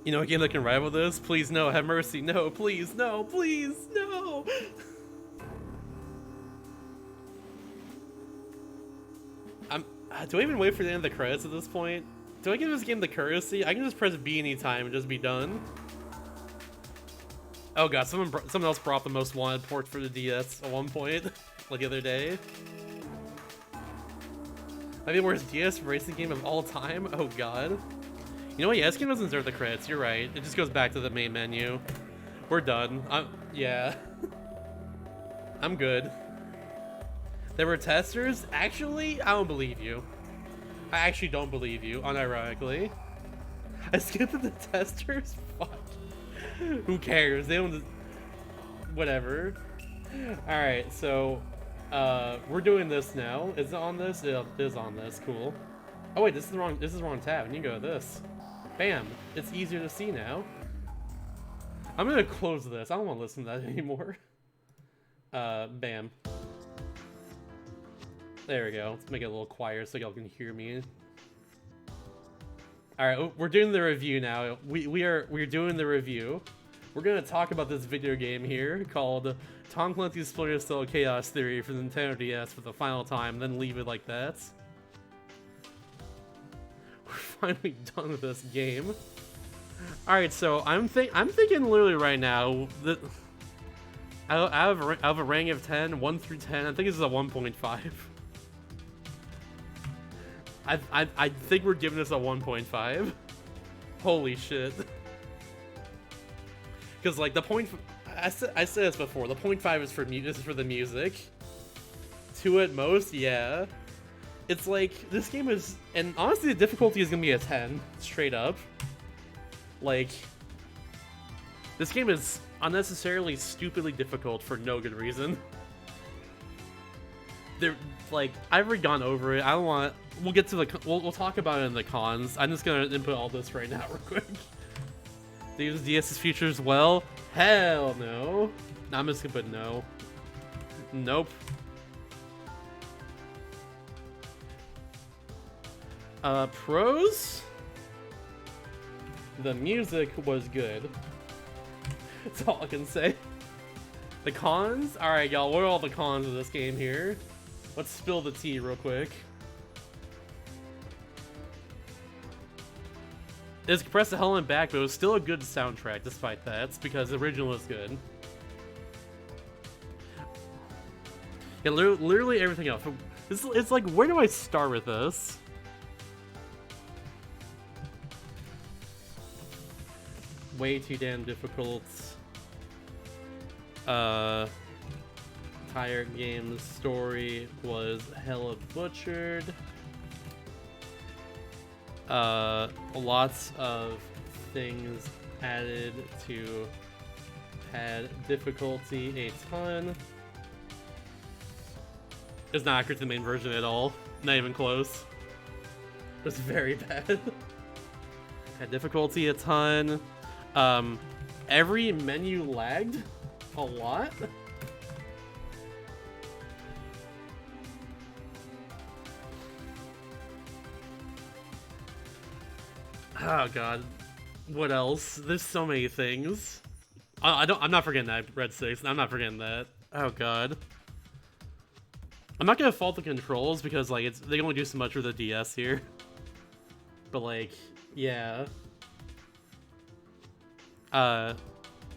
You know a game that can rival this? Please no, have mercy. No, please, no, please, no! Do I even wait for the end of the credits at this point? Do I give this game the courtesy? I can just press B anytime and just be done. Oh god, someone else brought the most wanted port for the DS at one point, like the other day. Maybe the worst DS racing game of all time? Oh god. You know what, yeah, this game doesn't deserve the credits, you're right. It just goes back to the main menu. We're done. Yeah. I'm good. There were testers? Actually, I don't believe you. I actually don't believe you, unironically. I skipped the testers? Fuck. Who cares? They don't... Whatever. Alright, so... we're doing this now. Is it on this? It is on this. Cool. Oh wait, this is the wrong tab. I need to go to this. Bam. It's easier to see now. I'm gonna close this. I don't want to listen to that anymore. Bam. There we go. Let's make it a little quieter so y'all can hear me. All right, we're doing the review now. We're doing the review. We're gonna talk about this video game here called Tom Clancy's Splinter Cell Chaos Theory for the Nintendo DS for the final time, then leave it like that. We're finally done with this game. All right, so I'm thinking literally right now that out of a ranking of 10, 1 through 10, I think this is a 1.5. I think we're giving this a 1.5. Holy shit. Because like the point, I said this before. The 0.5 is for the music. 2 at most, yeah. It's like this game is, and honestly, the difficulty is gonna be a 10, straight up. Like, this game is unnecessarily stupidly difficult for no good reason. They're like, I've already gone over it. I don't want. We'll get to the. We'll talk about it in the cons. I'm just gonna input all this right now, real quick. They use DS's features well? Hell no. I'm just gonna put no. Nope. Pros? The music was good. That's all I can say. The cons? Alright, y'all, what are all the cons of this game here? Let's spill the tea real quick. It's compressed the hell and back, but it was still a good soundtrack despite that. It's because the original was good. Yeah, literally everything else. It's like, where do I start with this? Way too damn difficult. Tired game's story was hella butchered. Lots of things added to pad difficulty a ton. It's not accurate to the main version at all. Not even close. It was very bad. Had difficulty a ton. Every menu lagged a lot. Oh god, what else? There's so many things. I'm not forgetting that Red 6. I'm not forgetting that. Oh god. I'm not gonna fault the controls because like they only do so much with the DS here. But like, yeah.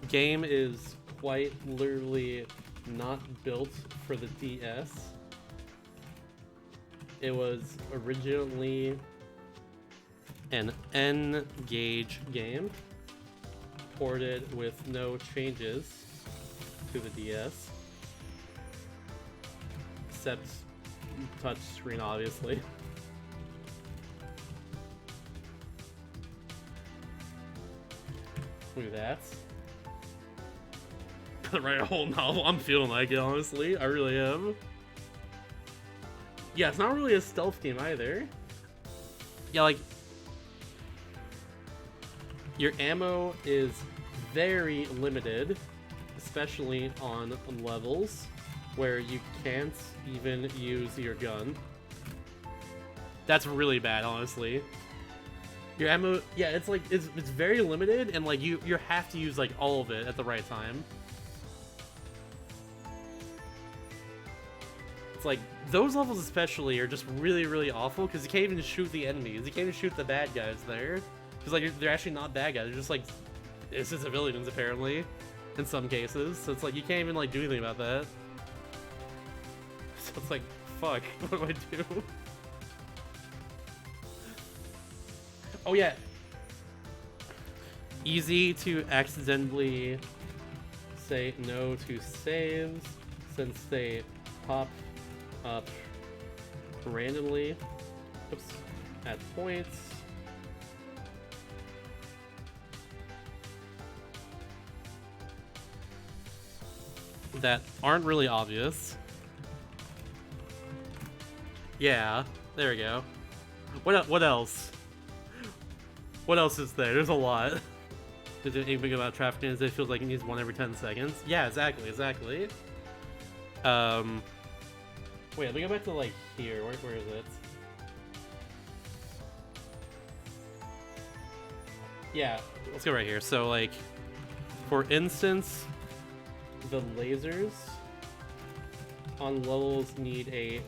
Game is quite literally not built for the DS. It was originally an N-Gage game, ported with no changes to the DS, except touchscreen, obviously. Look at that. Gonna write a whole novel. I'm feeling like it, honestly. I really am. Yeah, it's not really a stealth game either. Yeah, like, your ammo is very limited, especially on levels where you can't even use your gun. That's really bad, honestly. Your ammo, yeah, it's like it's very limited, and like you have to use like all of it at the right time. It's like those levels especially are just really awful because you can't even shoot the enemies. You can't even shoot the bad guys there. Because like they're actually not bad guys. They're just like it's just civilians apparently, in some cases. So it's like you can't even like do anything about that. So it's like, fuck, what do I do? Oh yeah. Easy to accidentally say no to saves since they pop up randomly. Oops. At points. That aren't really obvious. Yeah, there we go. What else? What else is there? There's a lot. Did it even about traffic grenades? It feels like it needs one every 10 seconds. Yeah, exactly. Wait, let me go back to like here. Where is it? Yeah, let's go right here. So like, for instance, the lasers on levels need a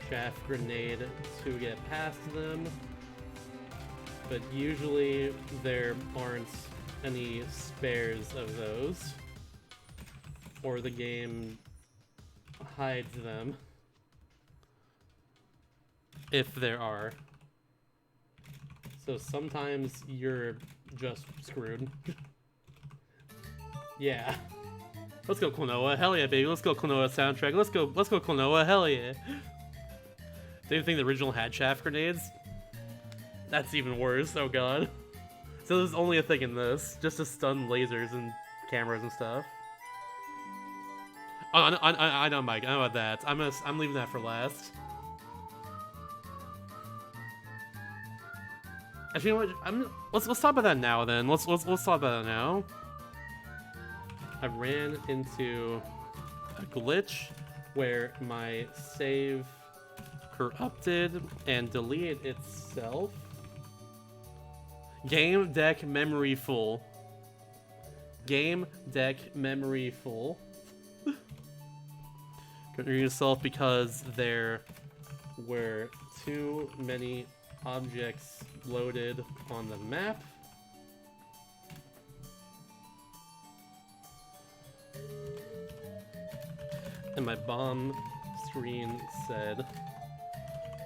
chaff grenade to get past them, but usually there aren't any spares of those, or the game hides them if there are. So sometimes you're just screwed. Yeah. Let's go Klonoa, hell yeah baby, let's go Klonoa soundtrack, let's go Klonoa, hell yeah. Do you think the original had chaff grenades? That's even worse, oh god. So there's only a thing in this, just to stun lasers and cameras and stuff. Oh, I know Mike, I know about that. I'm leaving that for last. Actually, you know what? Let's talk about that now then. Let's talk about that now. I ran into a glitch where my save corrupted and deleted itself. Game deck memory full. Game deck memory full. Control yourself because there were too many objects loaded on the map. And my bomb screen said,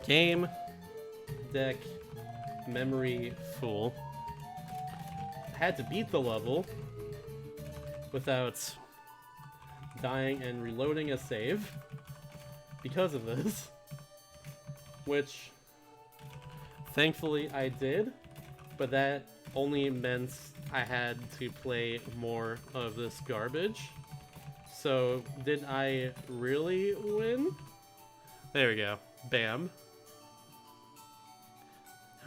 game deck memory full. I had to beat the level without dying and reloading a save because of this, which thankfully I did, but that only meant I had to play more of this garbage. So did I really win? There we go. Bam.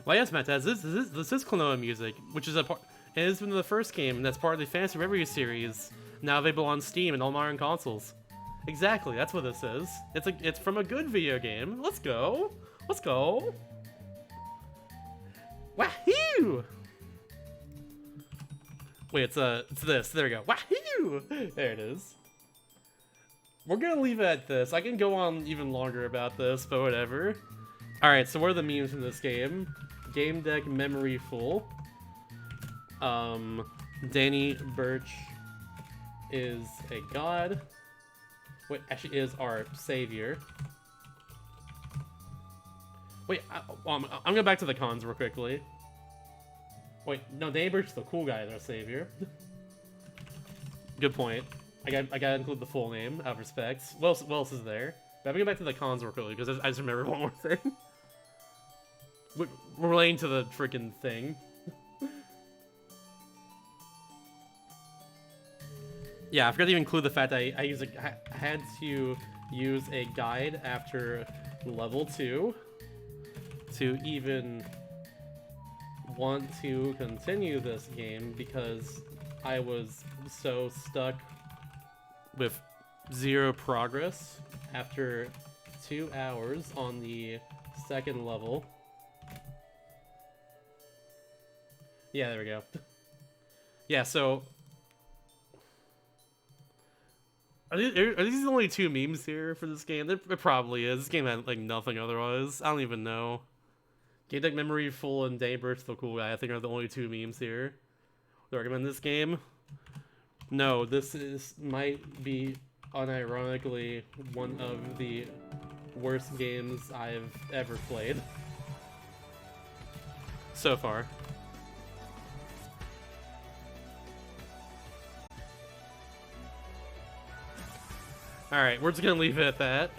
Well, yes, Matt, this is Klonoa music, which is a part. It is from the first game, and that's part of the Fantasy Memory series, now available on Steam and all modern consoles. Exactly, that's what this is. It's from a good video game. Let's go. Let's go. Wahoo! Wait, it's this. There we go. Wahoo! There it is. We're gonna leave it at this. I can go on even longer about this, but whatever. Alright, so what are the memes in this game? Game deck memory full. Danny Birch is a god. Wait, actually is our savior. Wait, I'm gonna go back to the cons real quickly. Wait, no, Danny Birch is the cool guy, our savior. Good point. I gotta include the full name, out of respect. What else is there? But I'm gonna go back to the cons real quickly, because I just remembered one more thing. We're relating to the freaking thing. Yeah, I forgot to include the fact that I had to use a guide after level 2 to even want to continue this game, because I was so stuck with 0 progress after 2 hours on the 2nd level. Yeah, there we go. Yeah, so are these the only 2 memes here for this game? It probably is. This game had like nothing otherwise. I don't even know. Game deck memory full and Daybirch the cool guy, I think, are the only 2 memes here. Do I recommend this game? No, this might be unironically one of the worst games I've ever played so far. Alright, we're just gonna leave it at that.